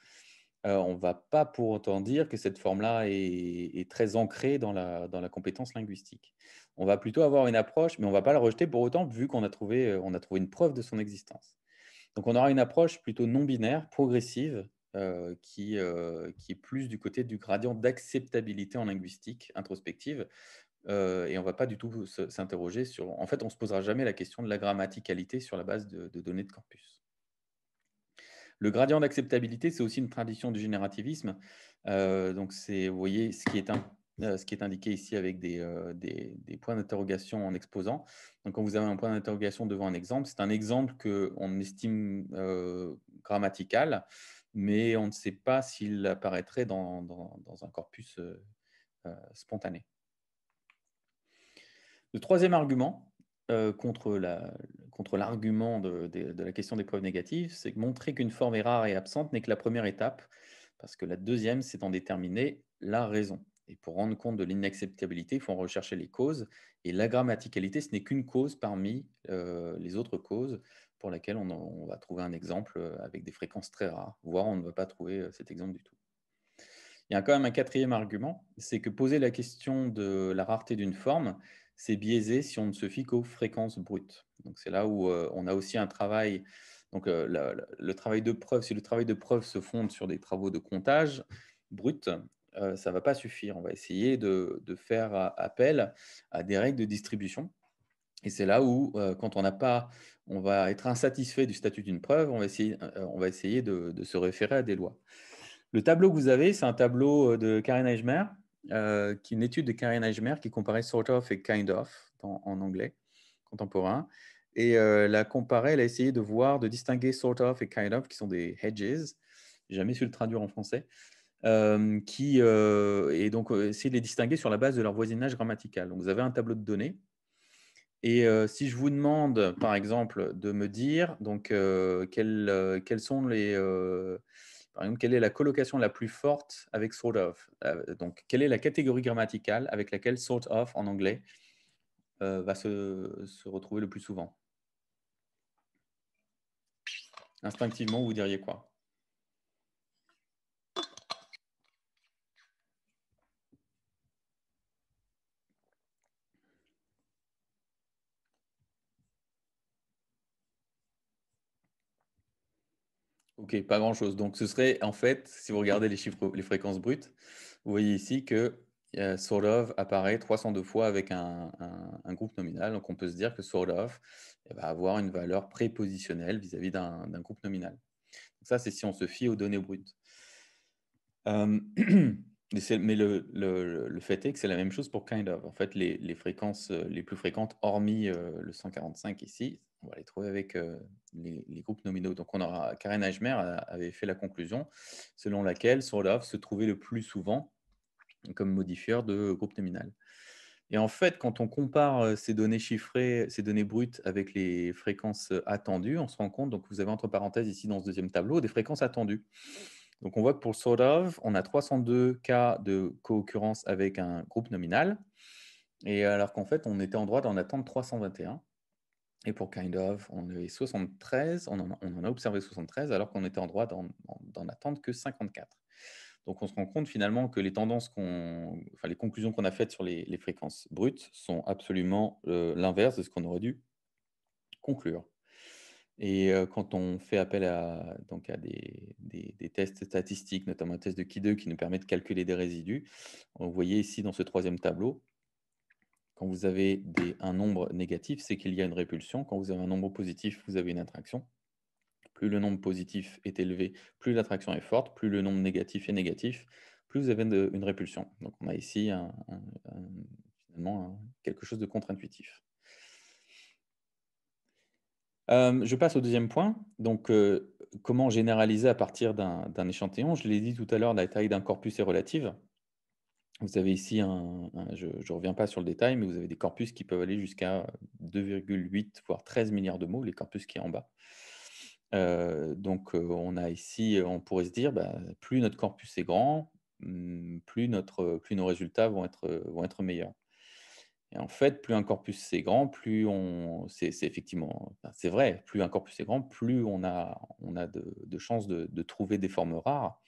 On ne va pas pour autant dire que cette forme-là est très ancrée dans la compétence linguistique. On va plutôt avoir une approche, mais on ne va pas la rejeter pour autant, vu qu'on a trouvé une preuve de son existence. Donc, on aura une approche plutôt non-binaire, progressive, qui est plus du côté du gradient d'acceptabilité en linguistique introspective. Et on ne va pas du tout s'interroger sur… En fait, on ne se posera jamais la question de la grammaticalité sur la base de données de corpus. Le gradient d'acceptabilité, c'est aussi une tradition du générativisme. Donc, vous voyez ce qui est indiqué ici avec des points d'interrogation en exposant. Donc, quand vous avez un point d'interrogation devant un exemple, c'est un exemple qu'on estime grammatical, mais on ne sait pas s'il apparaîtrait dans un corpus spontané. Le troisième argument contre l'argument de la question des preuves négatives, c'est que montrer qu'une forme est rare et absente n'est que la première étape, parce que la deuxième, c'est d'en déterminer la raison. Et pour rendre compte de l'inacceptabilité, il faut en rechercher les causes. Et la grammaticalité, ce n'est qu'une cause parmi les autres causes pour laquelle on va trouver un exemple avec des fréquences très rares, voire on ne va pas trouver cet exemple du tout. Il y a quand même un quatrième argument, c'est que poser la question de la rareté d'une forme, c'est biaisé si on ne se fie qu'aux fréquences brutes. Donc c'est là où on a aussi un travail. Donc le travail de preuve, si le travail de preuve se fonde sur des travaux de comptage brut, ça ne va pas suffire. On va essayer de faire appel à des règles de distribution. Et c'est là où, quand on va être insatisfait du statut d'une preuve, on va essayer de se référer à des lois. Le tableau que vous avez, c'est un tableau de Karen Eichmer, qui est une étude de Karen Eichmer qui comparait sort of et kind of en anglais contemporain. Et elle a essayé de distinguer sort of et kind of, qui sont des hedges, j'ai jamais su le traduire en français, et donc essayer de les distinguer sur la base de leur voisinage grammatical. Donc vous avez un tableau de données. Et si je vous demande, par exemple, de me dire donc, quels sont par exemple, quelle est la colocation la plus forte avec sort of? Donc, quelle est la catégorie grammaticale avec laquelle sort of en anglais va se retrouver le plus souvent? Instinctivement, vous diriez quoi? Ok, pas grand-chose. Donc, ce serait en fait, si vous regardez les chiffres, les fréquences brutes, vous voyez ici que sort of apparaît 302 fois avec un groupe nominal. Donc, on peut se dire que sort of va avoir une valeur prépositionnelle vis-à-vis d'un groupe nominal. Donc, ça, c'est si on se fie aux données brutes. Mais le fait est que c'est la même chose pour kind of. En fait, les fréquences les plus fréquentes, hormis le 145 ici, on va les trouver avec les groupes nominaux. Donc, Karen Eichmer avait fait la conclusion selon laquelle sort of se trouvait le plus souvent comme modifieur de groupe nominal. Et en fait, quand on compare ces données chiffrées, ces données brutes avec les fréquences attendues, on se rend compte, donc vous avez entre parenthèses ici dans ce deuxième tableau, des fréquences attendues. Donc on voit que pour sort of, on a 302 cas de co-occurrence avec un groupe nominal, et alors qu'en fait, on était en droit d'en attendre 321. Et pour kind of, on est 73, on en a observé 73, alors qu'on était en droit d'en attendre que 54. Donc, on se rend compte finalement que les tendances enfin, les conclusions qu'on a faites sur les fréquences brutes sont absolument l'inverse de ce qu'on aurait dû conclure. Et quand on fait appel donc à des tests statistiques, notamment un test de Key 2 qui nous permet de calculer des résidus, vous voyez ici dans ce troisième tableau, quand vous avez un nombre négatif, c'est qu'il y a une répulsion. Quand vous avez un nombre positif, vous avez une attraction. Plus le nombre positif est élevé, plus l'attraction est forte. Plus le nombre négatif est négatif, plus vous avez une répulsion. Donc on a ici finalement quelque chose de contre-intuitif. Je passe au deuxième point. Donc, comment généraliser à partir d'un échantillon? Je l'ai dit tout à l'heure, la taille d'un corpus est relative. Vous avez ici je ne reviens pas sur le détail, mais vous avez des corpus qui peuvent aller jusqu'à 2,8 voire 13 milliards de mots, les corpus qui est en bas. Donc, on a ici, on pourrait se dire, plus notre corpus est grand, plus nos résultats vont être meilleurs. Et en fait, plus un corpus est grand, plus c'est effectivement, c'est vrai, plus un corpus est grand, plus on a de chances de trouver des formes rares.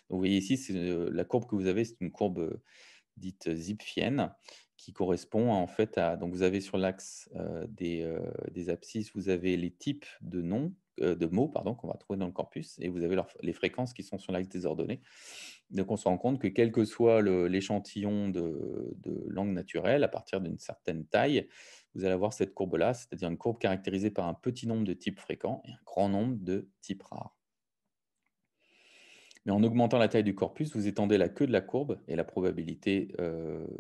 Vous voyez ici, la courbe que vous avez, c'est une courbe dite Zipfienne, qui correspond en fait à… Donc, vous avez sur l'axe des abscisses, vous avez les types de mots qu'on va trouver dans le corpus, et vous avez les fréquences qui sont sur l'axe des ordonnées. Donc, on se rend compte que quel que soit l'échantillon de langue naturelle, à partir d'une certaine taille, vous allez avoir cette courbe-là, c'est-à-dire une courbe caractérisée par un petit nombre de types fréquents et un grand nombre de types rares. Mais en augmentant la taille du corpus, vous étendez la queue de la courbe et la probabilité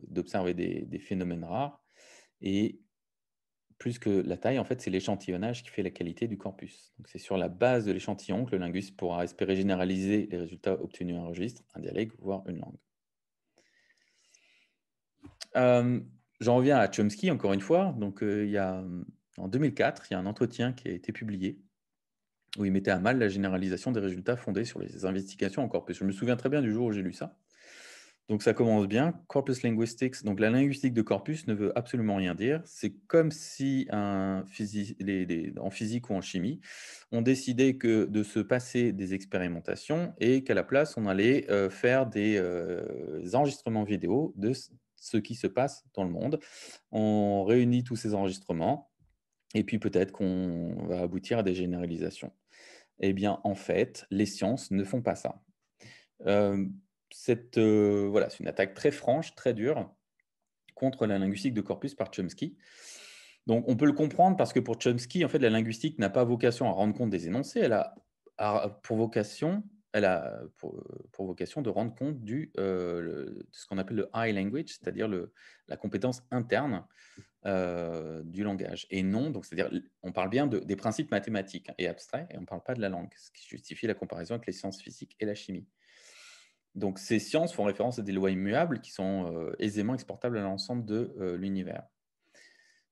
d'observer des phénomènes rares. Et plus que la taille, en fait, c'est l'échantillonnage qui fait la qualité du corpus. Donc, c'est sur la base de l'échantillon que le linguiste pourra espérer généraliser les résultats obtenus à un registre, un dialecte, voire une langue. J'en reviens à Chomsky, encore une fois. Donc, en 2004, il y a un entretien qui a été publié où il mettait à mal la généralisation des résultats fondés sur les investigations en corpus. Je me souviens très bien du jour où j'ai lu ça. Donc ça commence bien. Corpus linguistics, donc la linguistique de corpus ne veut absolument rien dire. C'est comme si en physique ou en chimie, on décidait de se passer des expérimentations et qu'à la place, on allait faire des enregistrements vidéo de ce qui se passe dans le monde. On réunit tous ces enregistrements et puis peut-être qu'on va aboutir à des généralisations. Eh bien, en fait, les sciences ne font pas ça. C'est une attaque très franche, très dure contre la linguistique de corpus par Chomsky. Donc, on peut le comprendre parce que pour Chomsky, en fait, la linguistique n'a pas vocation à rendre compte des énoncés, elle a pour vocation de rendre compte de ce qu'on appelle le high language, c'est-à-dire la compétence interne du langage. Et non, donc c'est-à-dire, on parle bien des principes mathématiques et abstraits, et on ne parle pas de la langue, ce qui justifie la comparaison avec les sciences physiques et la chimie. Donc, ces sciences font référence à des lois immuables qui sont aisément exportables à l'ensemble de l'univers.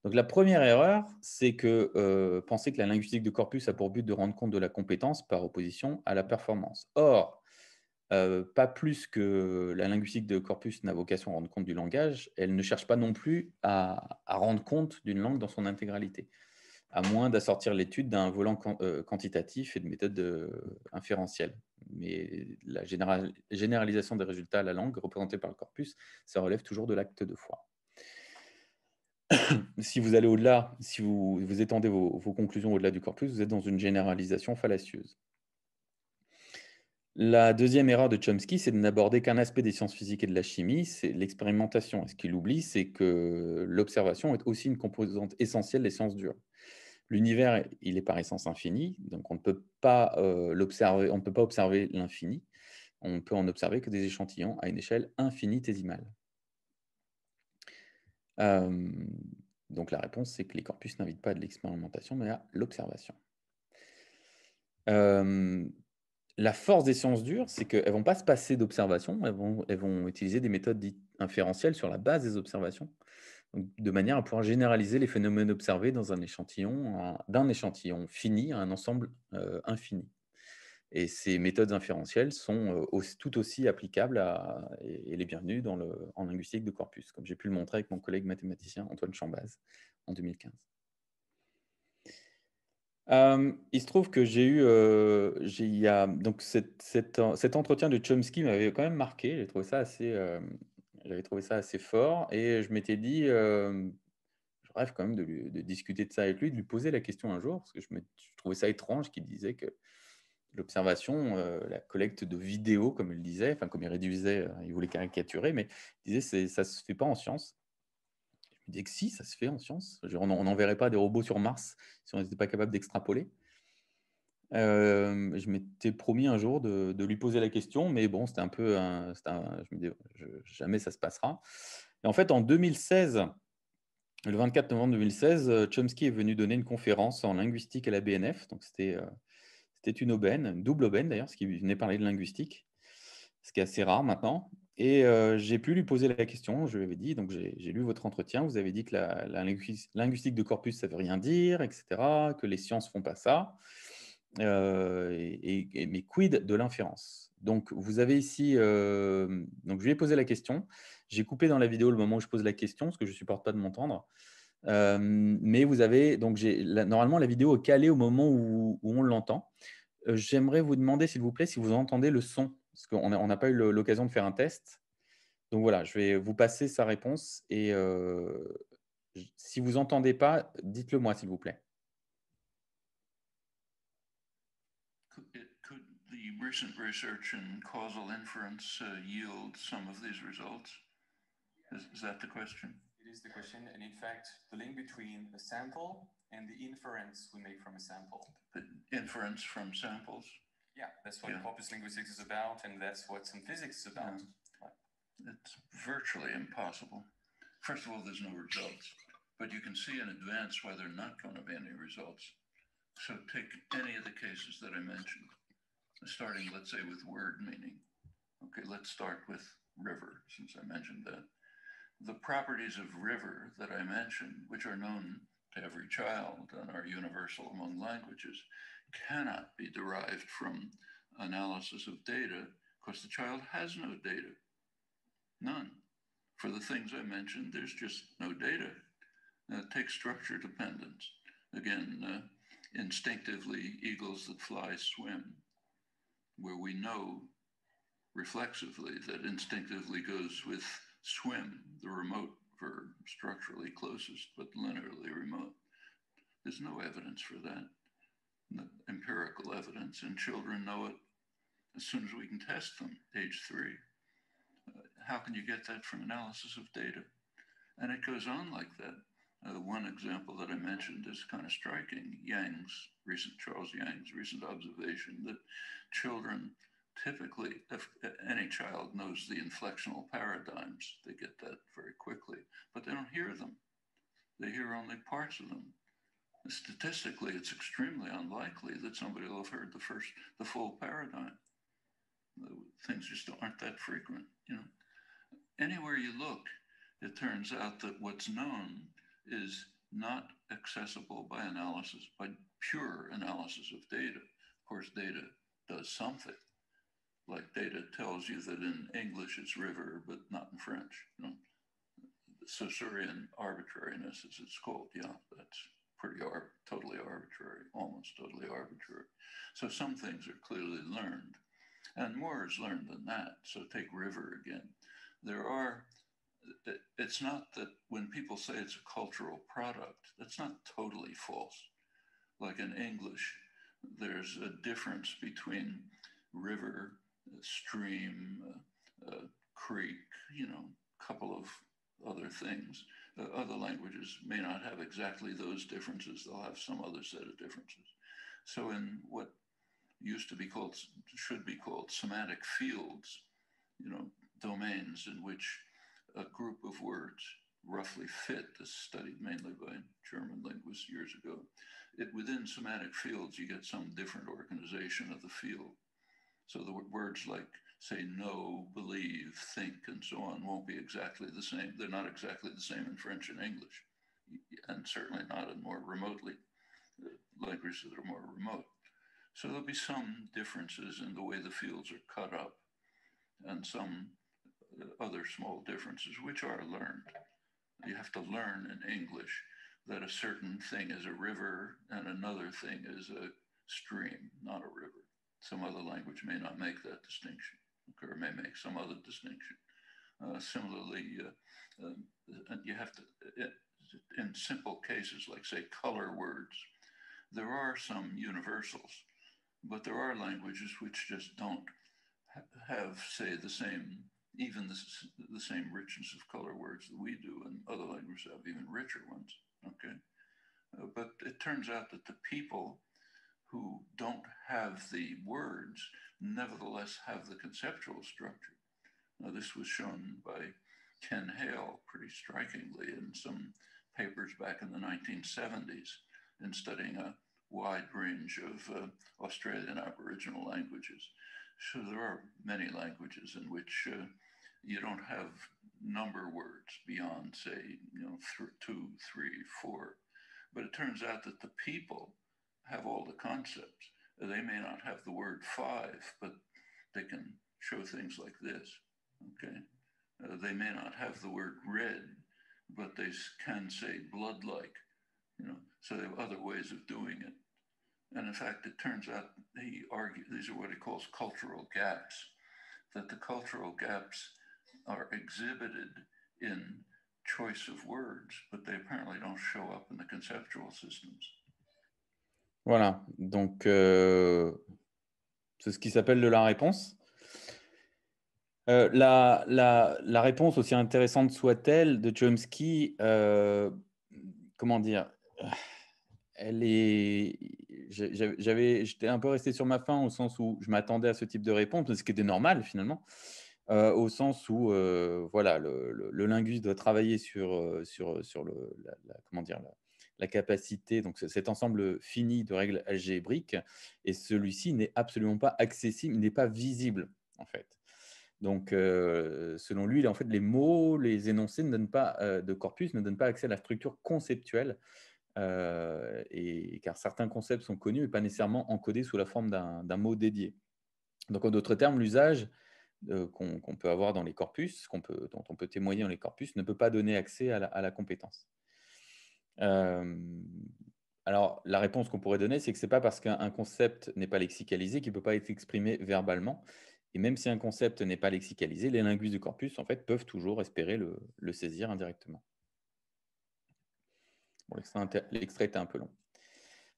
Donc, la première erreur, c'est que penser que la linguistique de corpus a pour but de rendre compte de la compétence par opposition à la performance. Or, pas plus que la linguistique de corpus n'a vocation à rendre compte du langage, elle ne cherche pas non plus à rendre compte d'une langue dans son intégralité, à moins d'assortir l'étude d'un volant quantitatif et de méthodes inférentielles. Mais la généralisation des résultats à la langue représentée par le corpus, ça relève toujours de l'acte de foi. Si vous allez au-delà, si vous étendez vos conclusions au-delà du corpus, vous êtes dans une généralisation fallacieuse. La deuxième erreur de Chomsky, c'est de n'aborder qu'un aspect des sciences physiques et de la chimie, c'est l'expérimentation. Et ce qu'il oublie, c'est que l'observation est aussi une composante essentielle des sciences dures. L'univers, il est par essence infini, donc on ne peut pas l'observer, on ne peut pas observer l'infini, on ne peut en observer que des échantillons à une échelle infinitésimale. Donc la réponse, c'est que les corpus n'invitent pas à de l'expérimentation, mais à l'observation. La force des sciences dures, c'est qu'elles ne vont pas se passer d'observation, elles vont utiliser des méthodes dites inférentielles sur la base des observations, donc, de manière à pouvoir généraliser les phénomènes observés dans d'un échantillon fini à un ensemble infini. Et ces méthodes inférentielles sont tout aussi applicables et les bienvenues en linguistique de corpus, comme j'ai pu le montrer avec mon collègue mathématicien Antoine Chambaz en 2015. Il se trouve que il y a, donc cet entretien de Chomsky m'avait quand même marqué. J'avais trouvé ça assez fort et je m'étais dit, je rêve quand même de discuter de ça avec lui, de lui poser la question un jour, parce que je trouvais ça étrange qu'il disait que l'observation, la collecte de vidéos, comme il disait, enfin comme il réduisait, il voulait caricaturer, mais il disait ça se fait pas en science. Je me disais que si, ça se fait en science. On n'enverrait pas des robots sur Mars si on n'était pas capable d'extrapoler. Je m'étais promis un jour de lui poser la question, mais bon, c'était un peu je me dis, jamais ça se passera. Et en fait, en 2016, le 24 novembre 2016, Chomsky est venu donner une conférence en linguistique à la BNF. Donc, c'était une aubaine, une double aubaine d'ailleurs, parce qu'il venait parler de linguistique, ce qui est assez rare maintenant. Et j'ai pu lui poser la question. Je lui avais dit, donc j'ai lu votre entretien, vous avez dit que la linguistique de corpus, ça ne veut rien dire, etc., que les sciences ne font pas ça. Mais quid de l'inférence? Donc, vous avez ici, donc je lui ai posé la question. J'ai coupé dans la vidéo le moment où je pose la question, parce que je ne supporte pas de m'entendre. Mais vous avez, donc normalement, la vidéo est calée au moment où on l'entend. J'aimerais vous demander, s'il vous plaît, si vous entendez le son, parce qu'on n'a pas eu l'occasion de faire un test. Donc voilà, je vais vous passer sa réponse et si vous n'entendez pas, dites-le moi, s'il vous plaît. Could the recent research in causal inference yield some of these results? Is that the question? It is the question, and in fact, the link between a sample and the inference we make from a sample. The inference from samples? Yeah, that's what corpus linguistics is about, and that's what some physics is about. Yeah. It's virtually impossible. First of all, there's no results, but you can see in advance why there are not going to be any results. So take any of the cases that I mentioned, starting, let's say, with word meaning. Okay, let's start with river, since I mentioned that. The properties of river that I mentioned, which are known to every child and are universal among languages, cannot be derived from analysis of data because the child has no data, none. For the things I mentioned, there's just no data. Take structure dependence. Again, instinctively, eagles that fly swim, where we know reflexively that instinctively goes with swim, the remote verb, structurally closest, but linearly remote. There's no evidence for that, no empirical evidence, and children know it as soon as we can test them, age 3. How can you get that from analysis of data? And it goes on like that. One example that I mentioned is kind of striking. Charles Yang's recent observation that children typically, if any child knows the inflectional paradigms, they get that very quickly, but they don't hear them. They hear only parts of them. Statistically, it's extremely unlikely that somebody will have heard the full paradigm. Things just aren't that frequent, you know. Anywhere you look, it turns out that what's known is not accessible by analysis, by pure analysis of data. Of course, data does something. Like data tells you that in English it's river, but not in French. You know, Saussurean arbitrariness, as it's called. Yeah, that's totally arbitrary, almost totally arbitrary. So some things are clearly learned, and more is learned than that. So take river again. It's not that when people say it's a cultural product, that's not totally false. Like in English, there's a difference between river, stream, creek, you know, a couple of other things. Other languages may not have exactly those differences. They'll have some other set of differences. So in what should be called semantic fields, you know, domains in which a group of words roughly fit, this studied mainly by German linguists years ago. Within semantic fields, you get some different organization of the field. So the words like, say, know, believe, think, and so on won't be exactly the same. They're not exactly the same in French and English, and certainly not in more remotely, languages that are more remote. So there'll be some differences in the way the fields are cut up, and some other small differences, which are learned. You have to learn in English that a certain thing is a river and another thing is a stream, not a river. Some other language may not make that distinction, or may make some other distinction. Similarly, you have to, in simple cases like, say, color words, there are some universals, but there are languages which just don't have, say, the same, even the same richness of color words that we do, and other languages have even richer ones, okay? But it turns out that the people who don't have the words nevertheless have the conceptual structure. Now, this was shown by Ken Hale pretty strikingly in some papers back in the 1970s in studying a wide range of Australian Aboriginal languages. So there are many languages in which you don't have number words beyond, say, 2, 3, 4. But it turns out that the people have all the concepts. They may not have the word 5, but they can show things like this, okay? They may not have the word red, but they can say blood-like, so they have other ways of doing it. And in fact, it turns out he argued, these are what he calls cultural gaps, that the cultural gaps are exhibited in choice of words, but they apparently don't show up in the conceptual systems. Voilà, donc c'est ce qui s'appelle de la réponse. La réponse, aussi intéressante soit-elle, de Chomsky, comment dire, elle est. J'étais un peu resté sur ma faim au sens où je m'attendais à ce type de réponse, ce qui était normal finalement, au sens où voilà, le linguiste doit travailler sur comment dire, la capacité, donc cet ensemble fini de règles algébriques, et celui-ci n'est absolument pas accessible, il n'est pas visible en fait. Donc, selon lui, en fait, les mots, les énoncés ne donnent pas, de corpus ne donnent pas accès à la structure conceptuelle, car certains concepts sont connus et pas nécessairement encodés sous la forme d'un mot dédié. Donc, en d'autres termes, l'usage qu'on peut avoir dans les corpus, dont on peut témoigner dans les corpus, ne peut pas donner accès à la compétence. Alors, la réponse qu'on pourrait donner, c'est que ce n'est pas parce qu'un concept n'est pas lexicalisé qu'il ne peut pas être exprimé verbalement. Et même si un concept n'est pas lexicalisé, les linguistes du corpus en fait, peuvent toujours espérer le saisir indirectement. Bon, l'extrait était un peu long.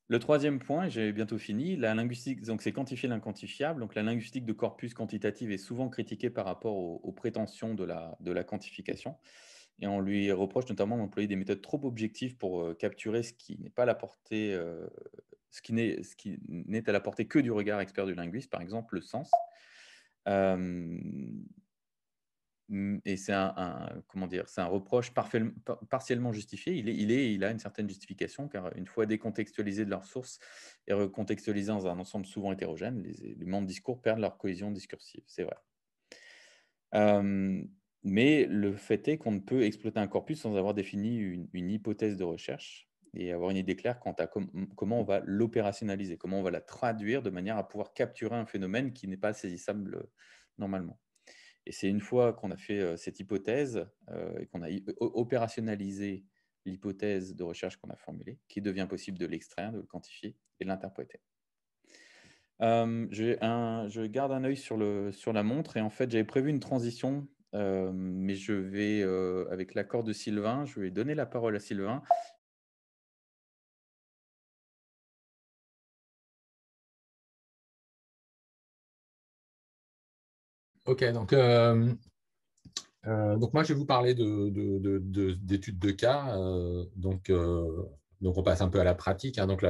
Le troisième point, j'ai bientôt fini, la linguistique, donc c'est quantifier l'inquantifiable. Donc la linguistique de corpus quantitative est souvent critiquée par rapport aux prétentions de la quantification. Et on lui reproche notamment d'employer des méthodes trop objectives pour capturer ce qui n'est pas à la portée, ce qui n'est à la portée que du regard expert du linguiste, par exemple le sens. Et c'est comment dire, c'est un reproche partiellement justifié. Il a une certaine justification, car une fois décontextualisés de leur source et recontextualisés dans un ensemble souvent hétérogène, les membres de discours perdent leur cohésion discursive, c'est vrai. Mais le fait est qu'on ne peut exploiter un corpus sans avoir défini une hypothèse de recherche et avoir une idée claire quant à comment on va l'opérationnaliser, comment on va la traduire de manière à pouvoir capturer un phénomène qui n'est pas saisissable normalement. Et c'est une fois qu'on a fait cette hypothèse et qu'on a opérationnalisé l'hypothèse de recherche qu'on a formulée, qu'il devient possible de l'extraire, de le quantifier et de l'interpréter. Je garde un œil sur la montre et en fait, j'avais prévu une transition, mais je vais, avec l'accord de Sylvain, je vais donner la parole à Sylvain. Ok, donc moi, je vais vous parler d'études de cas. Donc, on passe un peu à la pratique. Hein. Donc,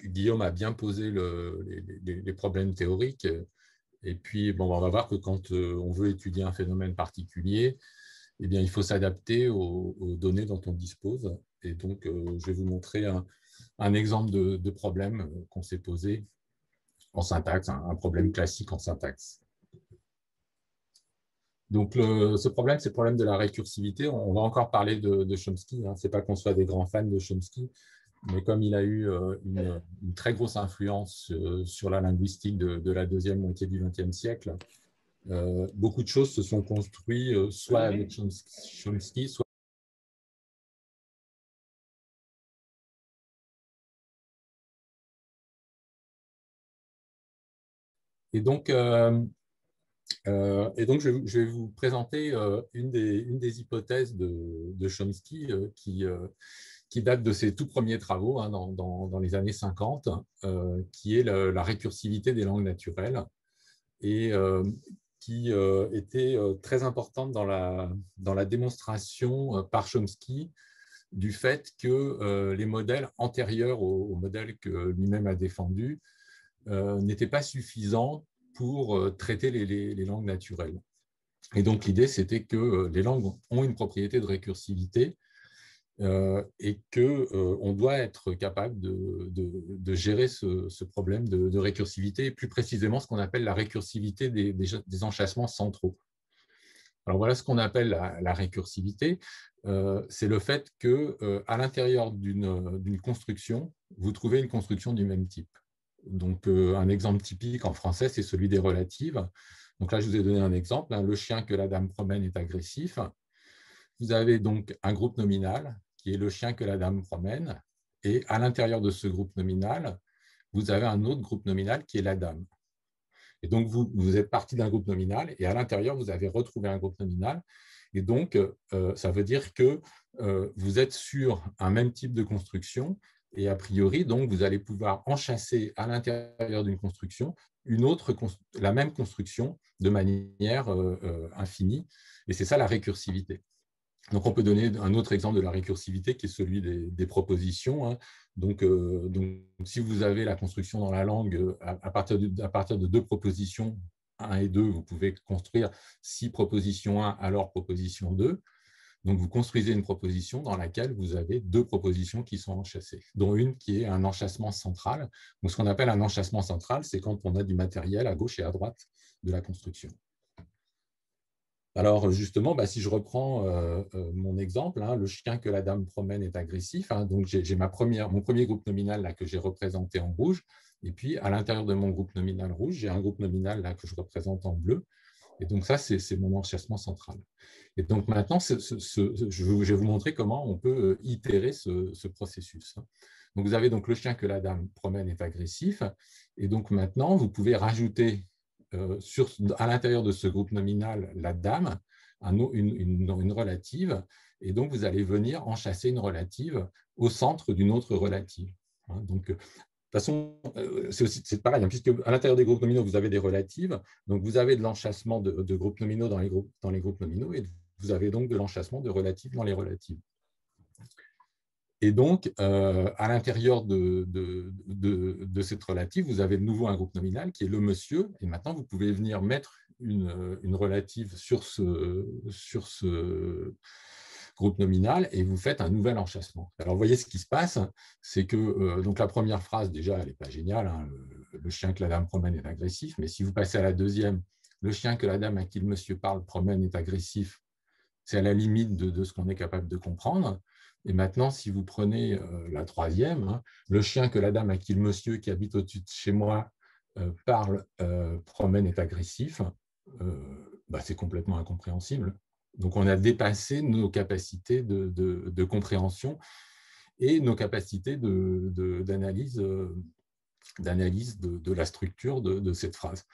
Guillaume a bien posé les problèmes théoriques. Et puis, bon, on va voir que quand on veut étudier un phénomène particulier, eh bien, il faut s'adapter aux données dont on dispose. Et donc, je vais vous montrer un exemple de problème qu'on s'est posé en syntaxe, un problème classique en syntaxe. Donc, ce problème, c'est le problème de la récursivité. On va encore parler de Chomsky. Hein. Ce n'est pas qu'on soit des grands fans de Chomsky, mais comme il a eu une très grosse influence sur la linguistique de la deuxième moitié du XXe siècle, beaucoup de choses se sont construites soit avec Chomsky, soit Et donc, je vais vous présenter une des hypothèses de Chomsky qui date de ses tout premiers travaux hein, dans les années 50, qui est la récursivité des langues naturelles et qui était très importante dans la démonstration par Chomsky du fait que les modèles antérieurs au modèle que lui-même a défendu n'étaient pas suffisants pour traiter les langues naturelles. Et donc, l'idée, c'était que les langues ont une propriété de récursivité et qu'on doit être capable de gérer ce problème de récursivité, et plus précisément ce qu'on appelle la récursivité des enchâssements centraux. Alors, voilà ce qu'on appelle la récursivité. C'est le fait qu'à l'intérieur d'une construction, vous trouvez une construction du même type. Donc, un exemple typique en français, c'est celui des relatives. Donc là, je vous ai donné un exemple. Hein, le chien que la dame promène est agressif. Vous avez donc un groupe nominal qui est le chien que la dame promène. Et à l'intérieur de ce groupe nominal, vous avez un autre groupe nominal qui est la dame. Et donc, vous êtes parti d'un groupe nominal et à l'intérieur, vous avez retrouvé un groupe nominal. Et donc, ça veut dire que vous êtes sur un même type de construction. Et a priori, donc, vous allez pouvoir enchasser à l'intérieur d'une construction la même construction de manière infinie. Et c'est ça la récursivité. Donc, on peut donner un autre exemple de la récursivité qui est celui des propositions. Hein. Donc, si vous avez la construction dans la langue à partir de 2 propositions, 1 et 2, vous pouvez construire 6 propositions 1, alors proposition 2. Donc, vous construisez une proposition dans laquelle vous avez 2 propositions qui sont enchâssées, dont une qui est un enchâssement central. Donc, ce qu'on appelle un enchâssement central, c'est quand on a du matériel à gauche et à droite de la construction. Alors, justement, si je reprends mon exemple, hein, le chien que la dame promène est agressif. Hein, donc, j'ai mon premier groupe nominal là, que j'ai représenté en rouge. Et puis, à l'intérieur de mon groupe nominal rouge, j'ai un groupe nominal là, que je représente en bleu. Et donc, ça, c'est mon enchâssement central. Et donc, maintenant, je vais vous montrer comment on peut itérer ce processus. Donc, vous avez donc le chien que la dame promène est agressif. Et donc, maintenant, vous pouvez rajouter à l'intérieur de ce groupe nominal la dame, une relative. Et donc, vous allez venir enchasser une relative au centre d'une autre relative. Donc, de toute façon, c'est pareil, hein, puisque à l'intérieur des groupes nominaux, vous avez des relatives. Donc, vous avez de l'enchâssement de groupes nominaux dans les groupes nominaux et vous avez donc de l'enchâssement de relatives dans les relatives. Et donc, à l'intérieur de cette relative, vous avez de nouveau un groupe nominal qui est le monsieur. Et maintenant, vous pouvez venir mettre une relative sur ce groupe nominal et vous faites un nouvel enchâssement. Alors, vous voyez ce qui se passe, c'est que donc la première phrase, déjà, elle n'est pas géniale. Hein, le chien que la dame promène est agressif. Mais si vous passez à la deuxième, le chien que la dame à qui le monsieur parle promène est agressif, c'est à la limite de ce qu'on est capable de comprendre. Et maintenant, si vous prenez la troisième, hein, le chien que la dame à qui le monsieur qui habite au-dessus de chez moi parle, promène, est agressif, c'est complètement incompréhensible. Donc, on a dépassé nos capacités de compréhension et nos capacités d'analyse de la structure de cette phrase.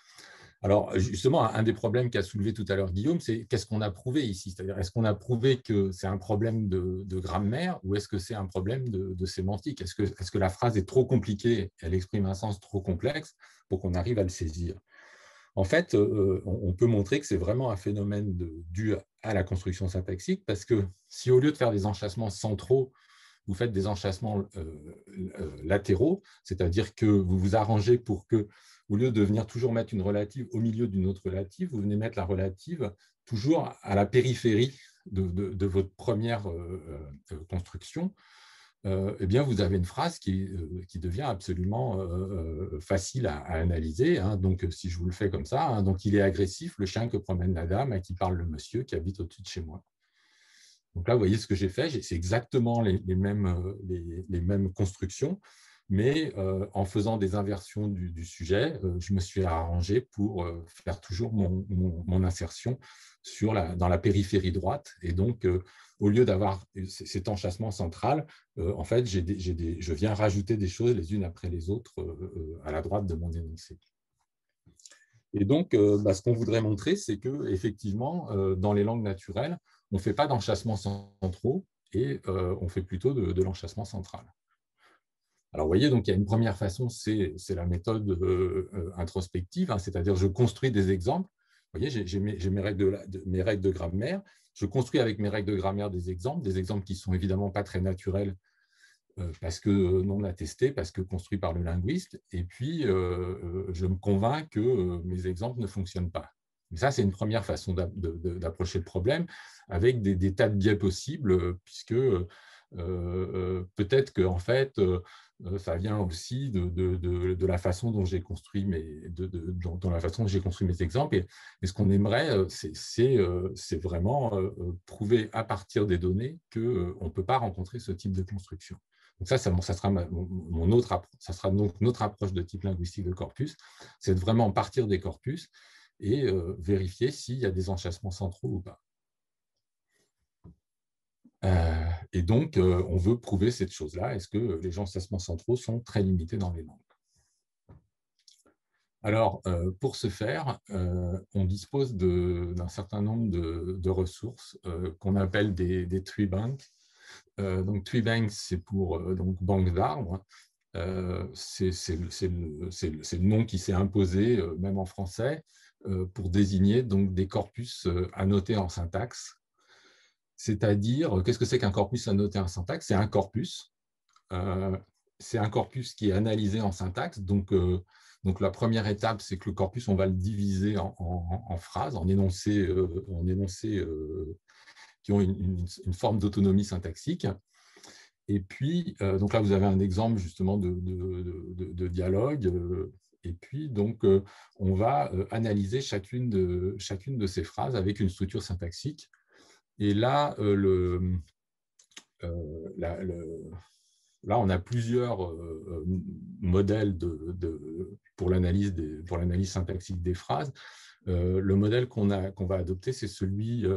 Alors, justement, un des problèmes qu'a soulevé tout à l'heure Guillaume, c'est qu'est-ce qu'on a prouvé ici? C'est-à-dire, est-ce qu'on a prouvé que c'est un problème de grammaire ou est-ce que c'est un problème de sémantique? Est-ce que la phrase est trop compliquée, elle exprime un sens trop complexe pour qu'on arrive à le saisir? En fait, on peut montrer que c'est vraiment un phénomène dû à la construction syntaxique parce que si au lieu de faire des enchâssements centraux, vous faites des enchâssements latéraux, c'est-à-dire que vous vous arrangez pour que, au lieu de venir toujours mettre une relative au milieu d'une autre relative, vous venez mettre la relative toujours à la périphérie de votre première construction. Eh bien, vous avez une phrase qui devient absolument facile à analyser. Hein. Donc, si je vous le fais comme ça, hein, donc il est agressif, le chien que promène la dame à qui parle le monsieur qui habite au-dessus de chez moi. Donc là, vous voyez ce que j'ai fait, c'est exactement les mêmes constructions, mais en faisant des inversions du sujet, je me suis arrangé pour faire toujours mon insertion dans la périphérie droite. Et donc, au lieu d'avoir cet enchâsement central, en fait, je viens rajouter des choses les unes après les autres à la droite de mon énoncé. Et donc, ce qu'on voudrait montrer, c'est qu'effectivement, dans les langues naturelles, on ne fait pas d'enchâssements centraux et on fait plutôt de l'enchâssement central. Alors, vous voyez, donc, il y a une première façon, c'est la méthode introspective, hein, c'est-à-dire je construis des exemples. Vous voyez, j'ai mes règles de grammaire. Je construis avec mes règles de grammaire des exemples qui ne sont évidemment pas très naturels parce que non attestés, parce que construits par le linguiste. Et puis, je me convainc que mes exemples ne fonctionnent pas. Mais ça, c'est une première façon d'approcher le problème avec des tas de biais possibles, puisque peut-être que en fait, ça vient aussi de la façon dont j'ai construit dans la façon dont j'ai construit mes exemples. Et ce qu'on aimerait, c'est vraiment prouver à partir des données qu'on ne peut pas rencontrer ce type de construction. Donc ça sera donc notre approche de type linguistique de corpus, c'est de vraiment partir des corpus et vérifier s'il y a des enchâssements centraux ou pas. Et donc, on veut prouver cette chose-là. Est-ce que les enchâssements centraux sont très limités dans les langues? Alors, pour ce faire, on dispose d'un certain nombre de ressources qu'on appelle des tree banks. Donc, tree banks, c'est pour donc banque d'arbres. C'est le nom qui s'est imposé, même en français, pour désigner donc des corpus annotés en syntaxe. C'est-à-dire, qu'est-ce que c'est qu'un corpus annoté en syntaxe? C'est un corpus. C'est un corpus qui est analysé en syntaxe. Donc, la première étape, c'est que le corpus, on va le diviser en phrases, en énoncés qui ont une forme d'autonomie syntaxique. Et puis, donc là, vous avez un exemple justement de dialogue. Et puis, donc, on va analyser chacune de ces phrases avec une structure syntaxique. Et là, là, on a plusieurs modèles pour l'analyse syntaxique des phrases. Le modèle qu'on va adopter, c'est celui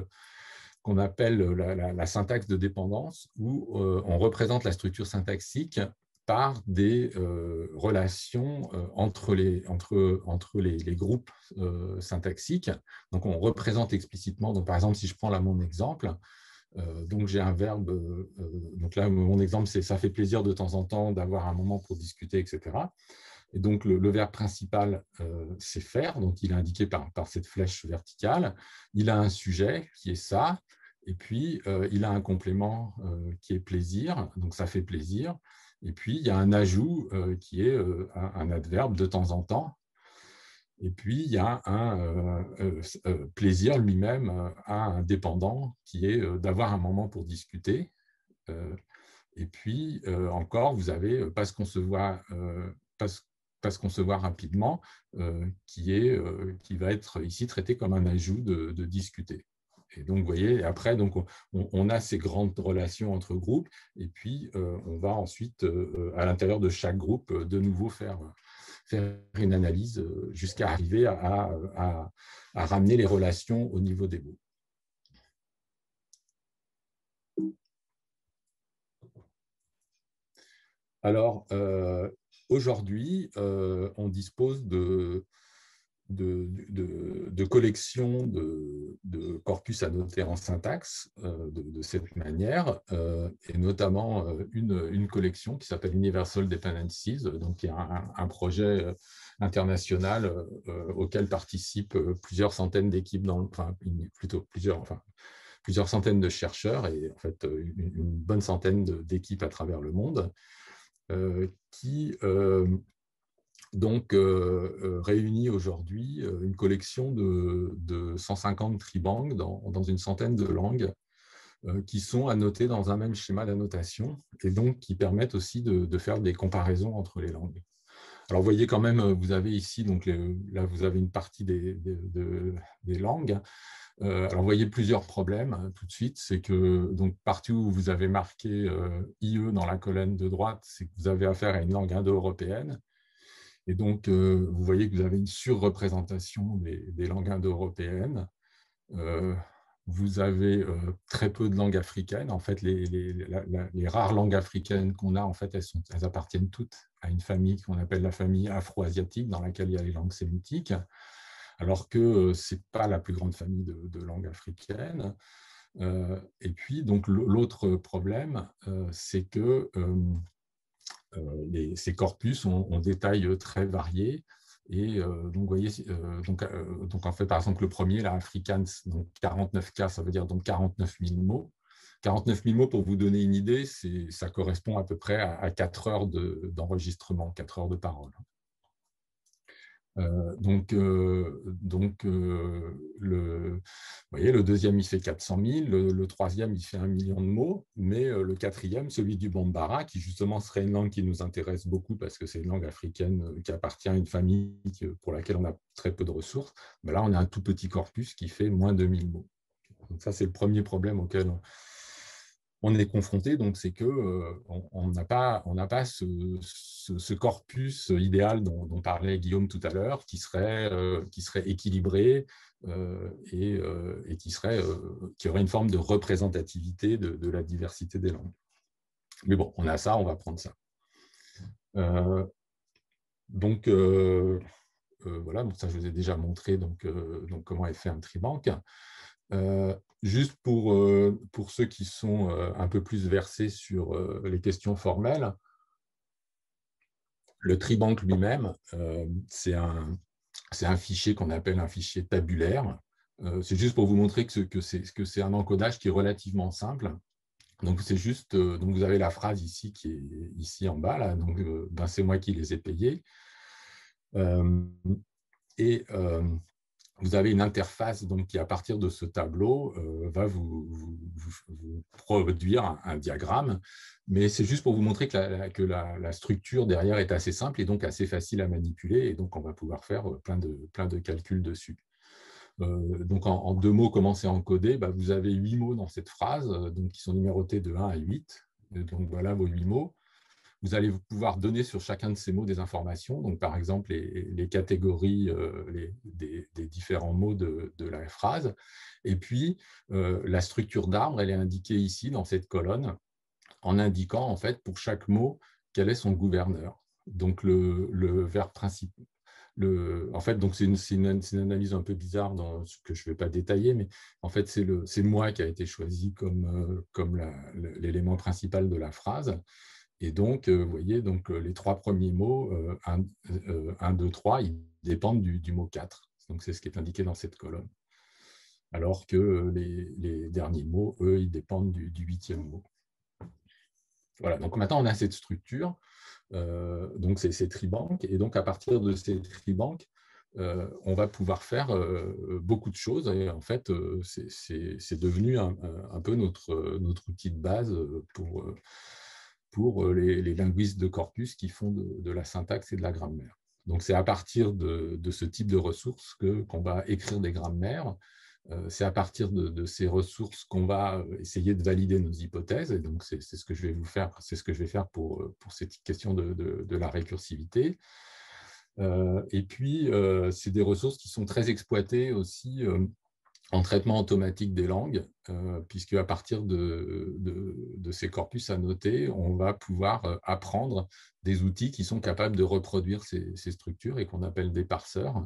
qu'on appelle la syntaxe de dépendance, où on représente la structure syntaxique par des relations entre les groupes syntaxiques. Donc, on représente explicitement, donc, par exemple, si je prends là mon exemple, donc j'ai un verbe, donc là, mon exemple, c'est « ça fait plaisir de temps en temps d'avoir un moment pour discuter », etc. Et donc, le verbe principal, c'est « faire », donc il est indiqué par cette flèche verticale. Il a un sujet qui est « ça », et puis il a un complément qui est « plaisir », donc « ça fait plaisir ». Et puis, il y a un ajout qui est un adverbe de temps en temps. Et puis, il y a un plaisir lui-même a un dépendant qui est d'avoir un moment pour discuter. Et puis, encore, vous avez pas se concevoir rapidement, qui va être ici traité comme un ajout de discuter. Et donc, vous voyez, après, donc, on a ces grandes relations entre groupes, et puis on va ensuite, à l'intérieur de chaque groupe, de nouveau faire une analyse jusqu'à arriver à ramener les relations au niveau des mots. Alors, aujourd'hui, on dispose de collections de corpus annotés en syntaxe de cette manière, et notamment une collection qui s'appelle Universal Dependencies, donc qui est un projet international auquel participent plusieurs centaines d'équipes, plusieurs centaines de chercheurs et en fait une bonne centaine d'équipes à travers le monde qui donc réunit aujourd'hui une collection de 150 tribanks dans une centaine de langues qui sont annotées dans un même schéma d'annotation et donc qui permettent aussi de faire des comparaisons entre les langues. Alors, vous voyez quand même, vous avez ici, donc là, vous avez une partie des langues. Alors, vous voyez plusieurs problèmes tout de suite. C'est que donc, partout où vous avez marqué IE dans la colonne de droite, c'est que vous avez affaire à une langue indo-européenne. Et donc, vous voyez que vous avez une surreprésentation des langues indo-européennes. Vous avez très peu de langues africaines. En fait, les rares langues africaines qu'on a, en fait, elles appartiennent toutes à une famille qu'on appelle la famille afro-asiatique, dans laquelle il y a les langues sémitiques. alors que ce n'est pas la plus grande famille de langues africaines. Et puis, donc, l'autre problème, c'est que ces corpus ont des tailles très variées. Et donc, vous voyez, donc, en fait, par exemple, le premier, la Afrikaans, donc 49K, ça veut dire donc 49 000 mots. 49 000 mots, pour vous donner une idée, ça correspond à peu près à 4 heures d'enregistrement, 4 heures de parole. Vous voyez, le deuxième, il fait 400 000, le troisième, il fait 1 million de mots, mais le quatrième, celui du Bambara, qui justement serait une langue qui nous intéresse beaucoup parce que c'est une langue africaine qui appartient à une famille pour laquelle on a très peu de ressources, ben là, on a un tout petit corpus qui fait moins de 1000 mots. Donc ça, c'est le premier problème auquel on est confronté, donc c'est qu'on n'a pas ce corpus idéal dont parlait Guillaume tout à l'heure, qui serait équilibré et qui aurait une forme de représentativité de la diversité des langues. Mais bon, on a ça, on va prendre ça. Voilà, donc ça je vous ai déjà montré donc comment est fait un tribanque. Juste pour ceux qui sont un peu plus versés sur les questions formelles, le tribanque lui-même, c'est un fichier qu'on appelle un fichier tabulaire. C'est juste pour vous montrer que c'est un encodage qui est relativement simple. Donc, c'est juste, donc vous avez la phrase ici qui est ici en bas, là, donc ben, c'est moi qui les ai payés. Vous avez une interface donc, qui, à partir de ce tableau, va vous produire un diagramme. Mais c'est juste pour vous montrer que la structure derrière est assez simple et donc assez facile à manipuler. Et donc, on va pouvoir faire plein de calculs dessus. Donc, en 2 mots, comment c'est encodé, bah, vous avez 8 mots dans cette phrase donc, qui sont numérotés de 1 à 8. Et donc, voilà vos 8 mots. Vous allez pouvoir donner sur chacun de ces mots des informations, donc par exemple les catégories des différents mots de la phrase. Et puis, la structure d'arbre, elle est indiquée ici dans cette colonne, en indiquant en fait pour chaque mot quel est son gouverneur. Donc le verbe principal. En fait, c'est une analyse un peu bizarre que je ne vais pas détailler, mais en fait, c'est moi qui a été choisi comme l'élément principal de la phrase. Et donc, vous voyez, donc, les 3 premiers mots, 1, 2, 3, ils dépendent du mot 4. Donc, c'est ce qui est indiqué dans cette colonne. Alors que les derniers mots, eux, ils dépendent du 8e mot. Voilà, donc maintenant, on a cette structure. Donc, c'est ces tribanques. Et donc, à partir de ces tribanques, on va pouvoir faire beaucoup de choses. Et en fait, c'est devenu un peu notre outil de base pour les linguistes de corpus qui font de la syntaxe et de la grammaire. Donc, c'est à partir de ce type de ressources qu'on va écrire des grammaires. C'est à partir de ces ressources qu'on va essayer de valider nos hypothèses. Et donc, c'est ce que je vais vous faire, c'est ce que je vais faire pour cette question de la récursivité. Et puis, c'est des ressources qui sont très exploitées aussi en traitement automatique des langues, puisque à partir de ces corpus à noter, on va pouvoir apprendre des outils qui sont capables de reproduire ces structures et qu'on appelle des parseurs.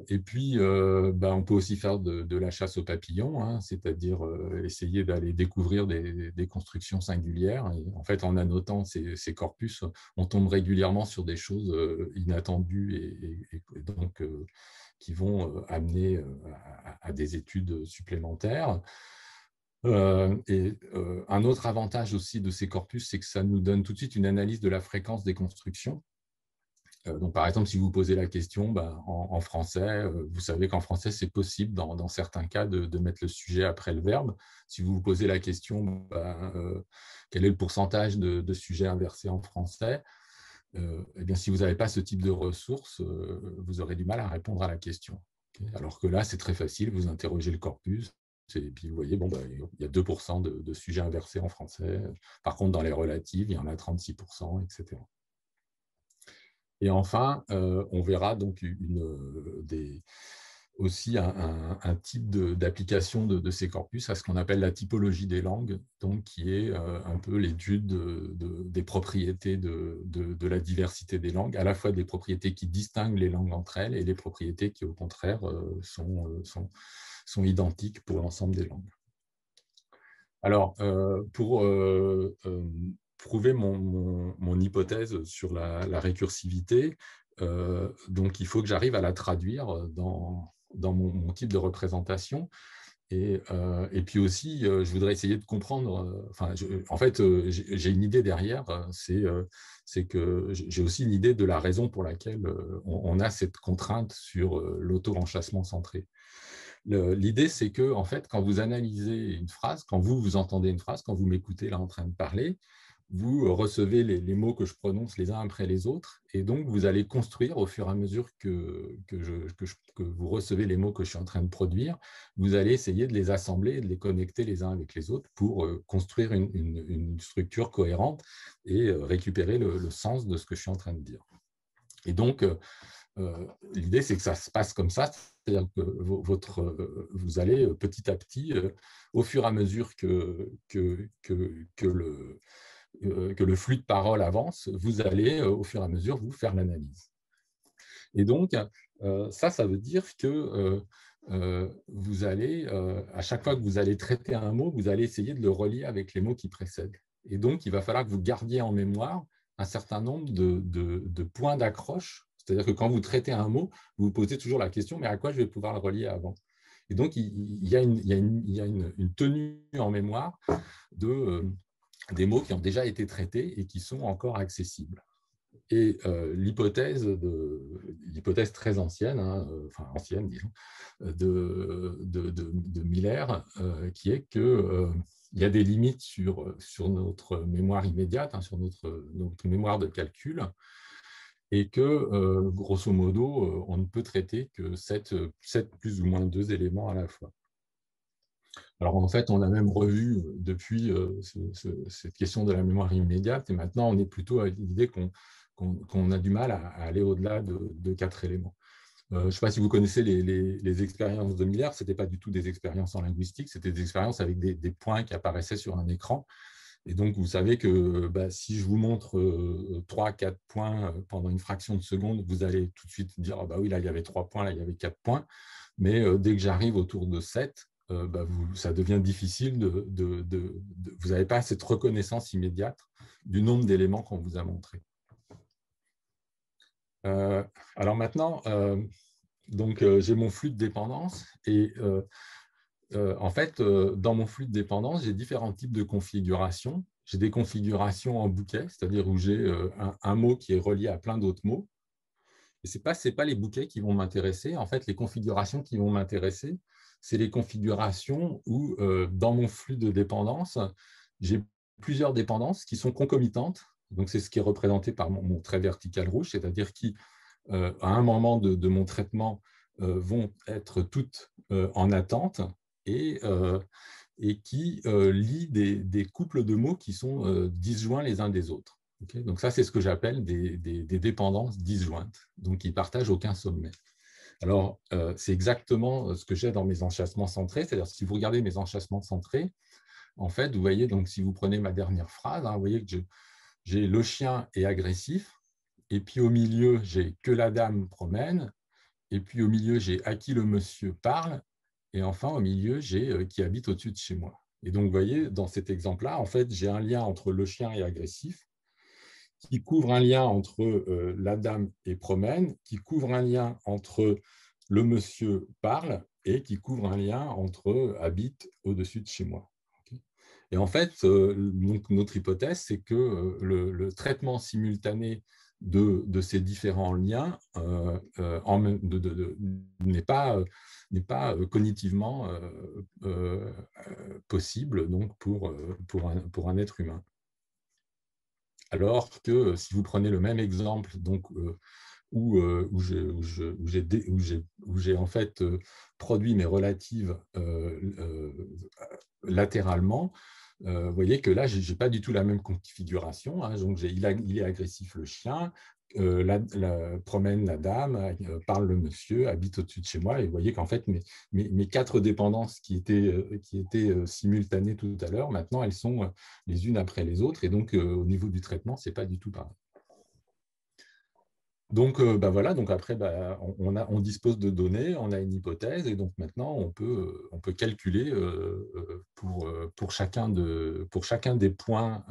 Et puis, on peut aussi faire de la chasse aux papillons, hein, c'est-à-dire essayer d'aller découvrir des constructions singulières. Et en fait, en annotant ces corpus, on tombe régulièrement sur des choses inattendues et donc qui vont amener à des études supplémentaires. Un autre avantage aussi de ces corpus, c'est que ça nous donne tout de suite une analyse de la fréquence des constructions. Donc, par exemple, si vous posez la question en français, vous savez qu'en français, c'est possible dans certains cas de mettre le sujet après le verbe. Si vous vous posez la question, quel est le pourcentage de sujets inversés en français, eh bien, si vous n'avez pas ce type de ressources, vous aurez du mal à répondre à la question. Okay, alors que là, c'est très facile, vous interrogez le corpus, et puis vous voyez, il y a 2% de sujets inversés en français. Par contre, dans les relatives, il y en a 36%, etc. Et enfin, on verra donc aussi un type d'application de ces corpus à ce qu'on appelle la typologie des langues, donc qui est un peu l'étude des propriétés de la diversité des langues, à la fois des propriétés qui distinguent les langues entre elles et les propriétés qui, au contraire, sont identiques pour l'ensemble des langues. Alors, pour prouver mon hypothèse sur la récursivité, donc il faut que j'arrive à la traduire dans mon type de représentation. Et puis aussi, je voudrais essayer de comprendre, en fait, j'ai une idée derrière, c'est que j'ai aussi une idée de la raison pour laquelle on a cette contrainte sur l'auto-enchâssement centré. L'idée, c'est que, en fait, quand vous analysez une phrase, quand vous entendez une phrase, quand vous m'écoutez là en train de parler, vous recevez les mots que je prononce les uns après les autres, et donc vous allez construire au fur et à mesure que vous recevez les mots que je suis en train de produire, vous allez essayer de les assembler et de les connecter les uns avec les autres pour construire une structure cohérente et récupérer le sens de ce que je suis en train de dire. Et donc, l'idée, c'est que ça se passe comme ça, c'est-à-dire que vous allez petit à petit, au fur et à mesure que le flux de parole avance, vous allez au fur et à mesure vous faire l'analyse. Et donc, ça veut dire que vous allez, à chaque fois que vous allez traiter un mot, vous allez essayer de le relier avec les mots qui précèdent. Et donc, il va falloir que vous gardiez en mémoire un certain nombre de points d'accroche. C'est-à-dire que quand vous traitez un mot, vous vous posez toujours la question, mais à quoi je vais pouvoir le relier avant? Et donc, il y a une tenue en mémoire des mots qui ont déjà été traités et qui sont encore accessibles. Et l'hypothèse très ancienne, enfin ancienne, disons, de Miller, qui est qu'il y a des limites sur notre mémoire immédiate, sur notre mémoire de calcul, et que, grosso modo, on ne peut traiter que 7 plus ou moins 2 éléments à la fois. Alors, en fait, on a même revu depuis cette question de la mémoire immédiate, et maintenant, on est plutôt à l'idée qu'on a du mal à aller au-delà de 4 éléments. Je ne sais pas si vous connaissez les expériences de Miller, ce n'était pas du tout des expériences en linguistique, c'était des expériences avec des points qui apparaissaient sur un écran. Et donc, vous savez que si je vous montre 3-4 points pendant une fraction de seconde, vous allez tout de suite dire « oui, là, il y avait 3 points, là, il y avait 4 points ». Mais dès que j'arrive autour de 7, ça devient difficile vous n'avez pas cette reconnaissance immédiate du nombre d'éléments qu'on vous a montrés. Alors maintenant, j'ai mon flux de dépendance et en fait, dans mon flux de dépendance, j'ai différents types de configurations. J'ai des configurations en bouquet, c'est-à-dire où j'ai un mot qui est relié à plein d'autres mots. Et ce n'est pas les bouquets qui vont m'intéresser. En fait, les configurations qui vont m'intéresser, c'est les configurations où, dans mon flux de dépendance, j'ai plusieurs dépendances qui sont concomitantes. Donc, c'est ce qui est représenté par mon trait vertical rouge, c'est-à-dire qui, à un moment de mon traitement, vont être toutes en attente et qui lient des couples de mots qui sont disjoints les uns des autres. Okay, donc ça, c'est ce que j'appelle des dépendances disjointes, donc qui ne partagent aucun sommet. Alors, c'est exactement ce que j'ai dans mes enchâssements centrés, c'est-à-dire si vous regardez mes enchâssements centrés, en fait, vous voyez, donc si vous prenez ma dernière phrase, vous voyez que j'ai le chien est agressif, et puis au milieu, j'ai que la dame promène, et puis au milieu, j'ai à qui le monsieur parle, et enfin, au milieu, j'ai qui habite au-dessus de chez moi. Et donc, vous voyez, dans cet exemple-là, en fait, j'ai un lien entre le chien et agressif, qui couvre un lien entre la dame et promène, qui couvre un lien entre le monsieur parle et qui couvre un lien entre habite au-dessus de chez moi. Okay. Et en fait, donc, notre hypothèse, c'est que le traitement simultané de ces différents liens n'est pas cognitivement possible donc, pour un être humain. Alors que si vous prenez le même exemple donc, où j'ai en fait produit mes relatives latéralement, vous voyez que là, je n'ai pas du tout la même configuration. Donc il est agressif le chien, promène la dame, parle le monsieur, habite au-dessus de chez moi, et vous voyez qu'en fait, mes 4 dépendances qui étaient simultanées tout à l'heure, maintenant, elles sont les unes après les autres, et donc, au niveau du traitement, ce n'est pas du tout pareil. Donc, voilà, donc après, on dispose de données, on a une hypothèse, et donc maintenant, on peut calculer pour chacun des points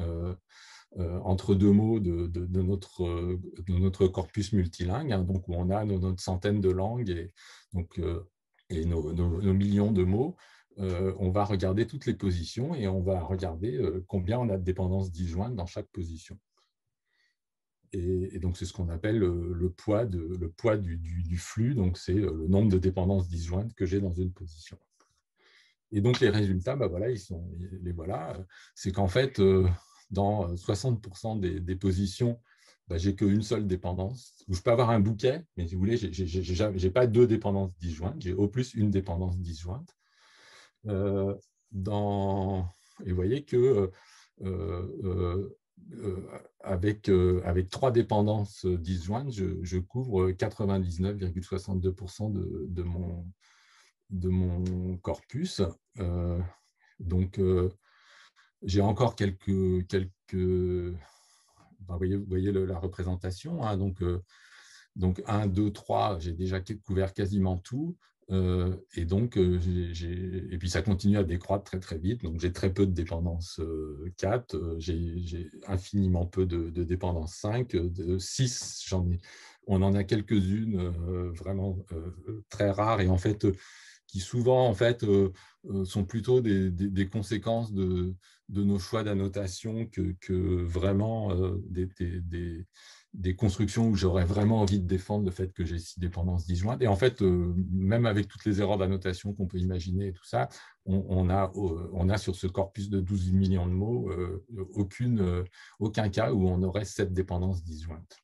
entre deux mots de notre corpus multilingue, hein, donc où on a notre centaine de langues et nos millions de mots. On va regarder toutes les positions et on va regarder combien on a de dépendances disjointes dans chaque position. Et donc, c'est ce qu'on appelle le poids du flux. Donc, c'est le nombre de dépendances disjointes que j'ai dans une position. Et donc, les résultats, voilà, les voilà. C'est qu'en fait, dans 60% des positions, j'ai qu'une seule dépendance. Je peux avoir un bouquet, mais si vous voulez, je n'ai pas 2 dépendances disjointes. J'ai au plus une dépendance disjointe. Et vous voyez que avec 3 dépendances disjointes, je couvre 99,62% de mon corpus. Donc, j'ai encore quelques vous voyez la représentation. Hein, donc 1, 2, 3, j'ai déjà couvert quasiment tout. Et donc, et puis ça continue à décroître très, très vite. Donc, j'ai très peu de dépendance 4, j'ai infiniment peu de dépendance 5, 6, on en a quelques-unes vraiment très rares et en fait, qui souvent en fait, sont plutôt des conséquences de nos choix d'annotation que vraiment des constructions où j'aurais vraiment envie de défendre le fait que j'ai 6 dépendances disjointes. Et en fait, même avec toutes les erreurs d'annotation qu'on peut imaginer et tout ça, on a sur ce corpus de 12 millions de mots aucun cas où on aurait 7 dépendances disjointes.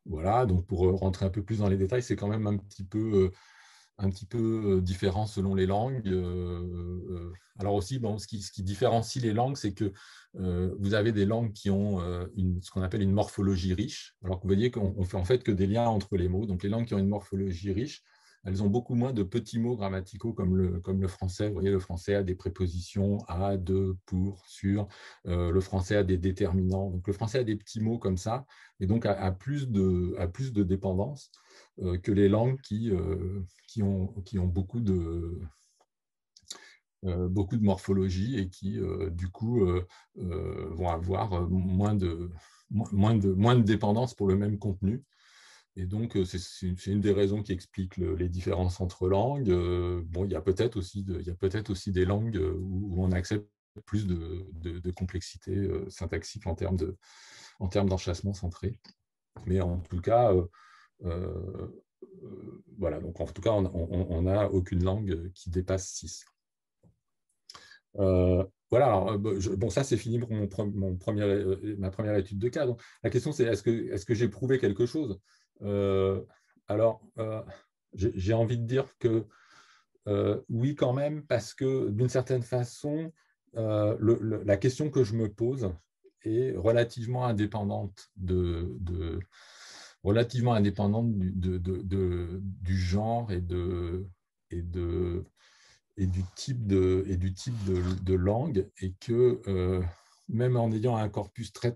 Voilà, donc pour rentrer un peu plus dans les détails, c'est quand même un petit peu différent selon les langues. Alors aussi, ce qui différencie les langues, c'est que vous avez des langues qui ont ce qu'on appelle une morphologie riche, alors que vous voyez qu'on fait en fait que des liens entre les mots. Donc les langues qui ont une morphologie riche, elles ont beaucoup moins de petits mots grammaticaux comme le français. Vous voyez, le français a des prépositions à, de, pour, sur. Le français a des déterminants. Donc le français a des petits mots comme ça, et donc a plus de dépendance que les langues qui ont beaucoup de morphologie et qui, du coup, vont avoir moins de dépendance pour le même contenu. Et donc, c'est une des raisons qui explique les différences entre langues. Il y a peut-être aussi des langues où on accepte plus de complexité syntaxique en termes d'enchâssement centré. Mais en tout cas, voilà, donc en tout cas, on n'a aucune langue qui dépasse 6. Voilà, alors, ça c'est fini pour ma première étude de cas. Donc, la question c'est est-ce que j'ai prouvé quelque chose? Alors, j'ai envie de dire que oui quand même, parce que d'une certaine façon, la question que je me pose est relativement indépendante du genre et du type de langue, et que même en ayant un corpus très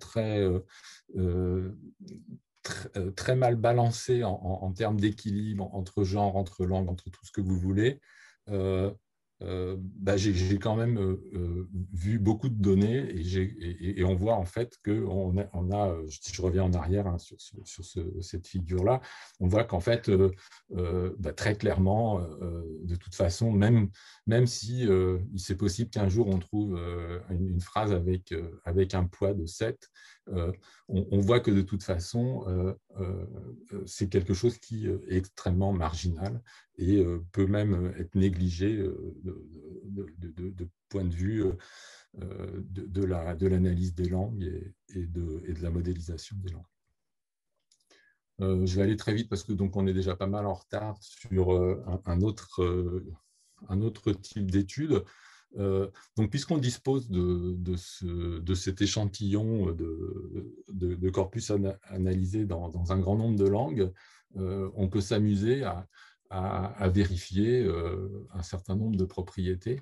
mal balancé en termes d'équilibre entre genre, entre langue, entre tout ce que vous voulez, j'ai quand même vu beaucoup de données et on voit en fait que si je reviens en arrière sur cette figure-là, on voit qu'en fait, très clairement, de toute façon, même si c'est possible qu'un jour on trouve une phrase avec un poids de 7, on voit que de toute façon, c'est quelque chose qui est extrêmement marginal et peut même être négligé de point de vue de l'analyse des langues et de la modélisation des langues. Je vais aller très vite parce que donc on est déjà pas mal en retard sur un autre type d'étude. Donc, puisqu'on dispose de cet échantillon de corpus analysé dans un grand nombre de langues, on peut s'amuser à vérifier un certain nombre de propriétés.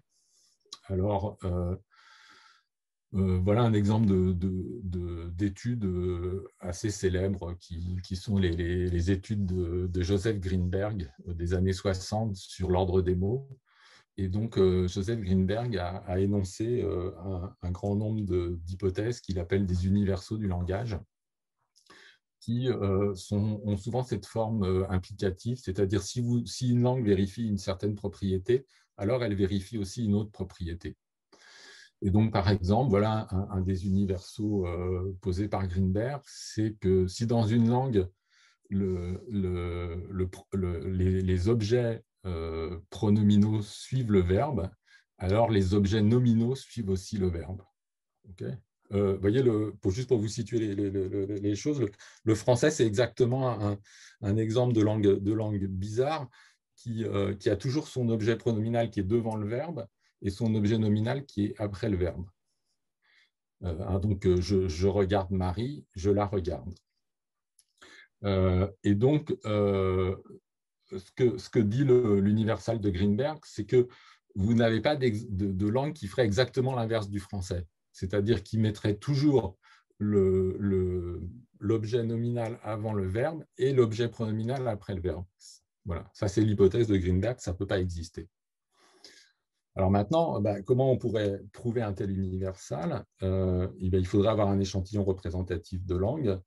Alors, voilà un exemple d'études assez célèbres qui sont les études de Joseph Greenberg des années 60 sur l'ordre des mots. Et donc, Joseph Greenberg a énoncé un grand nombre d'hypothèses qu'il appelle des universaux du langage, qui ont souvent cette forme implicative, c'est-à-dire si une langue vérifie une certaine propriété, alors elle vérifie aussi une autre propriété. Et donc, par exemple, voilà un des universaux posés par Greenberg, c'est que si dans une langue, les objets pronominaux suivent le verbe, alors les objets nominaux suivent aussi le verbe. Okay, vous voyez, juste pour vous situer les choses, le français, c'est exactement un exemple de langue bizarre qui a toujours son objet pronominal qui est devant le verbe et son objet nominal qui est après le verbe. Donc, je regarde Marie, je la regarde. Et donc, ce que dit l'universal de Greenberg, c'est que vous n'avez pas de langue qui ferait exactement l'inverse du français, c'est-à-dire qui mettrait toujours l'objet nominal avant le verbe et l'objet pronominal après le verbe. Voilà, ça c'est l'hypothèse de Greenberg, ça ne peut pas exister. Alors maintenant, comment on pourrait prouver un tel universal? Il faudrait avoir un échantillon représentatif de langues,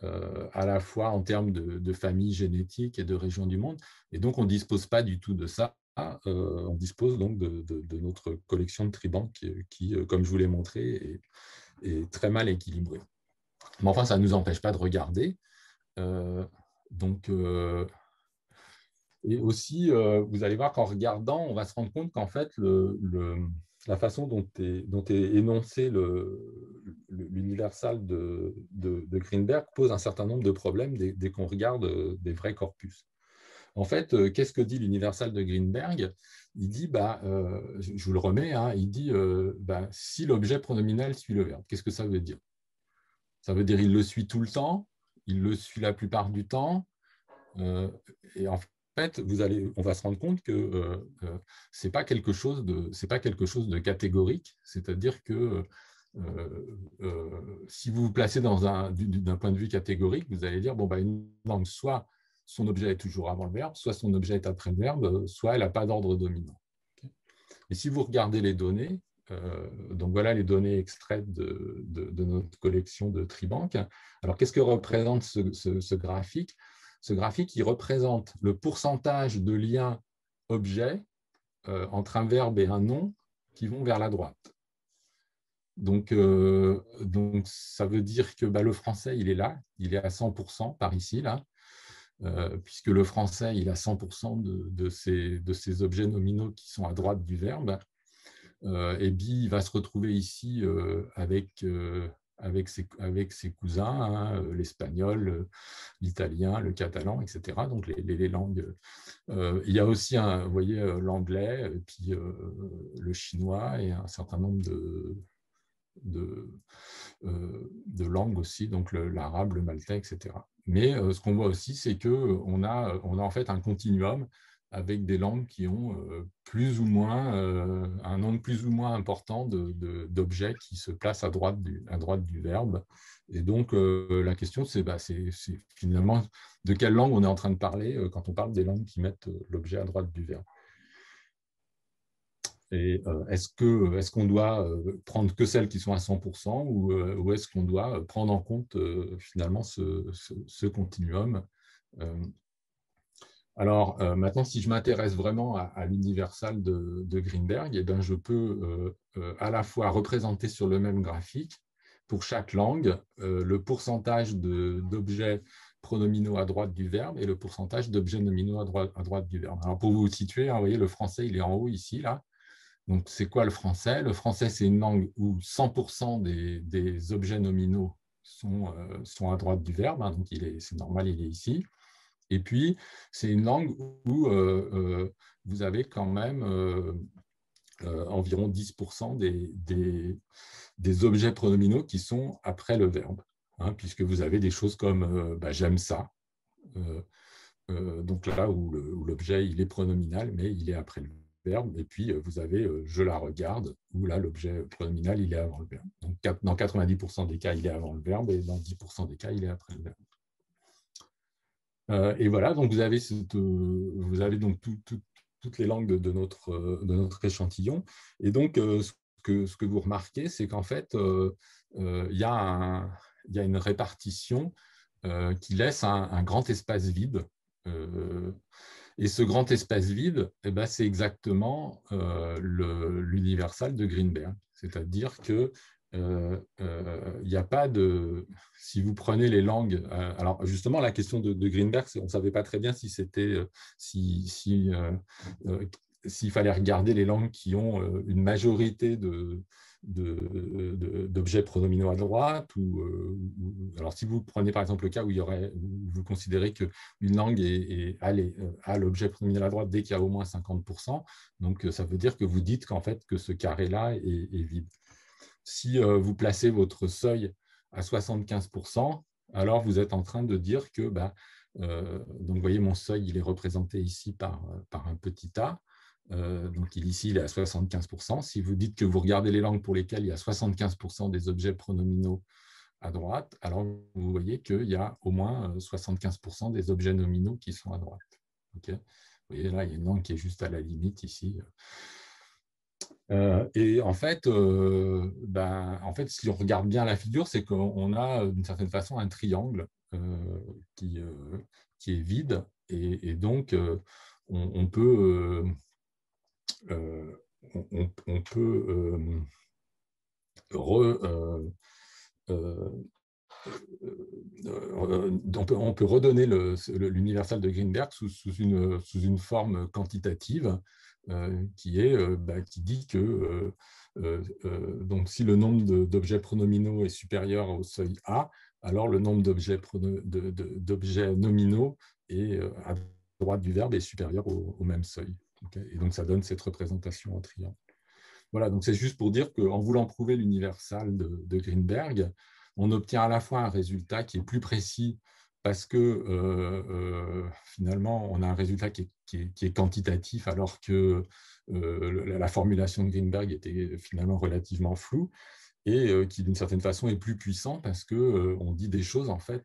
à la fois en termes de famille génétique et de région du monde. Et donc, on ne dispose pas du tout de ça. On dispose donc de notre collection de tribanques qui, comme je vous l'ai montré, est très mal équilibrée. Mais enfin, ça ne nous empêche pas de regarder. Et aussi, vous allez voir qu'en regardant, on va se rendre compte qu'en fait, la façon dont est énoncé l'universal de Greenberg pose un certain nombre de problèmes dès qu'on regarde des vrais corpus. En fait, qu'est-ce que dit l'universal de Greenberg? Il dit, je vous le remets, hein, il dit si l'objet pronominal suit le verbe. Qu'est-ce que ça veut dire? Ça veut dire il le suit tout le temps, il le suit la plupart du temps, et en fait, on va se rendre compte que ce n'est pas quelque chose de catégorique, c'est-à-dire que si vous vous placez d'un point de vue catégorique, vous allez dire, une langue, soit son objet est toujours avant le verbe, soit son objet est après le verbe, soit elle n'a pas d'ordre dominant. Okay. Et si vous regardez les données, donc voilà les données extraites de notre collection de tribanques. Alors, qu'est-ce que représente ce graphique? Ce graphique, il représente le pourcentage de liens objets entre un verbe et un nom qui vont vers la droite. Donc ça veut dire que le français, il est là, il est à 100% par ici, là, puisque le français, il a 100% de ces objets nominaux qui sont à droite du verbe. Et Bi va se retrouver ici avec ses cousins, hein, l'espagnol, l'italien, le catalan, etc. Donc les langues. Il y a aussi, vous voyez, l'anglais, et puis le chinois et un certain nombre de langues aussi, donc l'arabe, le maltais, etc. Mais ce qu'on voit aussi, c'est qu'on a en fait un continuum avec des langues qui ont plus ou moins un nombre plus ou moins important d'objets qui se placent à droite du verbe. Et donc, la question, c'est finalement de quelle langue on est en train de parler quand on parle des langues qui mettent l'objet à droite du verbe. Et est-ce qu'on doit prendre que celles qui sont à 100% ou est-ce qu'on doit prendre en compte finalement ce continuum? Alors, maintenant, si je m'intéresse vraiment à l'universal de Greenberg, eh bien, je peux à la fois représenter sur le même graphique, pour chaque langue, le pourcentage d'objets pronominaux à droite du verbe et le pourcentage d'objets nominaux à droite du verbe. Alors, pour vous situer, hein, vous voyez, le français, il est en haut ici, là. Donc, c'est quoi le français? Le français, c'est une langue où 100% des objets nominaux sont à droite du verbe, hein, donc c'est normal, il est ici. Et puis, c'est une langue où vous avez quand même environ 10% des objets pronominaux qui sont après le verbe, hein, puisque vous avez des choses comme j'aime ça. Donc là où l'objet il est pronominal, mais il est après le verbe. Et puis vous avez je la regarde, où là l'objet pronominal il est avant le verbe. Donc dans 90% des cas il est avant le verbe et dans 10% des cas il est après le verbe. Et voilà, donc vous avez donc toutes les langues de notre échantillon. Et donc ce que vous remarquez, c'est qu'en fait il y a une répartition qui laisse un grand espace vide. Et ce grand espace vide, eh ben, c'est exactement l'universal de Greenberg. C'est-à-dire que il n'y a pas de... Si vous prenez les langues... alors justement, la question de Greenberg, on ne savait pas très bien si c'était... s'il fallait regarder les langues qui ont une majorité d'objets pronominaux à droite alors si vous prenez par exemple le cas où vous considérez qu'une langue a l'objet pronominal à droite dès qu'il y a au moins 50%, donc ça veut dire que vous dites qu'en fait que ce carré-là est vide. Si vous placez votre seuil à 75%, alors vous êtes en train de dire que donc vous voyez mon seuil il est représenté ici par un petit a. Donc ici, il est à 75%. Si vous dites que vous regardez les langues pour lesquelles il y a 75% des objets pronominaux à droite, alors vous voyez qu'il y a au moins 75% des objets nominaux qui sont à droite. Okay, vous voyez là, il y a une langue qui est juste à la limite ici. Et en fait, si on regarde bien la figure, c'est qu'on a d'une certaine façon un triangle qui est vide. Et donc, on peut... on peut on peut redonner l'universal de Greenberg sous une forme quantitative qui dit que donc si le nombre d'objets pronominaux est supérieur au seuil A, alors le nombre d'objets nominaux est à droite du verbe est supérieur au même seuil. Okay, et donc ça donne cette représentation en triangle. Voilà, donc c'est juste pour dire qu'en voulant prouver l'universal de Greenberg, on obtient à la fois un résultat qui est plus précis parce que finalement, on a un résultat qui est quantitatif alors que la formulation de Greenberg était finalement relativement floue et qui d'une certaine façon est plus puissant parce qu'on dit des choses, en fait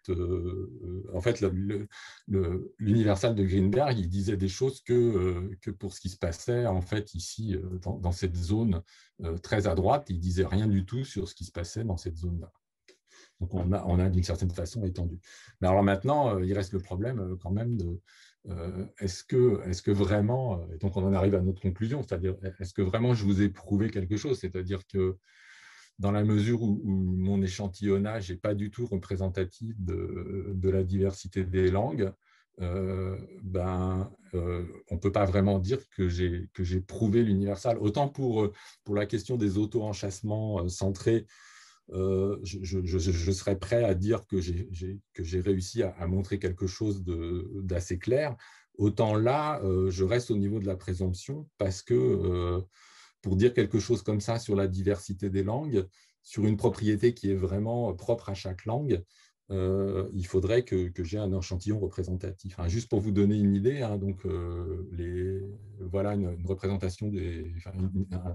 l'universal de Greenberg, il disait des choses que pour ce qui se passait en fait ici dans cette zone très à droite, il disait rien du tout sur ce qui se passait dans cette zone-là. Donc on a d'une certaine façon étendu. Mais alors maintenant, il reste le problème quand même de est-ce que vraiment, et donc on en arrive à notre conclusion, c'est-à-dire est-ce que vraiment je vous ai prouvé quelque chose, c'est-à-dire que dans la mesure où mon échantillonnage n'est pas du tout représentatif de la diversité des langues, on ne peut pas vraiment dire que j'ai prouvé l'universal. Autant pour la question des auto-enchâssements centrés, je serais prêt à dire que j'ai réussi à montrer quelque chose d'assez clair. Autant là, je reste au niveau de la présomption parce que pour dire quelque chose comme ça sur la diversité des langues, sur une propriété qui est vraiment propre à chaque langue, il faudrait que j'ai un échantillon représentatif. Hein, juste pour vous donner une idée, hein, donc, voilà une représentation,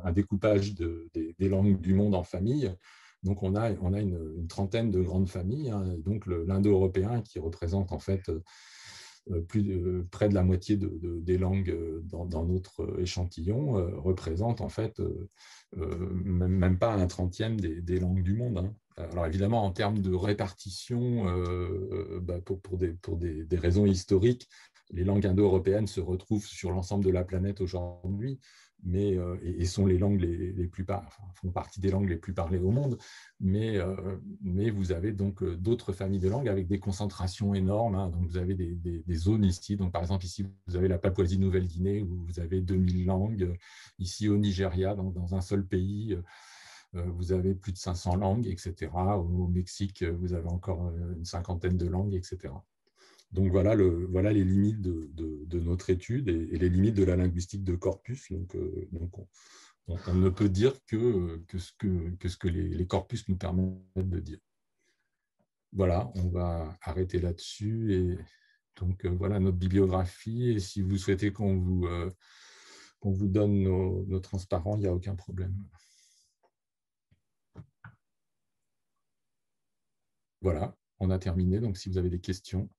un découpage des langues du monde en familles. Donc, on a une trentaine de grandes familles. Hein, donc, l'indo-européen qui représente en fait près de la moitié des langues dans notre échantillon représente en fait même pas un 30e des langues du monde. Hein. Alors évidemment, en termes de répartition, pour des raisons historiques, les langues indo-européennes se retrouvent sur l'ensemble de la planète aujourd'hui, mais et sont les langues font partie des langues les plus parlées au monde, mais vous avez donc d'autres familles de langues avec des concentrations énormes. Hein. Donc vous avez des zones ici. Donc par exemple ici vous avez la Papouasie-Nouvelle-Guinée où vous avez 2000 langues. Ici au Nigeria, dans un seul pays, vous avez plus de 500 langues, etc. Au Mexique, vous avez encore une cinquantaine de langues, etc. Donc voilà les limites de notre étude et les limites de la linguistique de corpus. Donc on ne peut dire que ce que les corpus nous permettent de dire. Voilà, on va arrêter là-dessus. Et donc, voilà notre bibliographie. Et si vous souhaitez qu'on vous donne nos transparents, il n'y a aucun problème. Voilà, on a terminé. Donc, si vous avez des questions.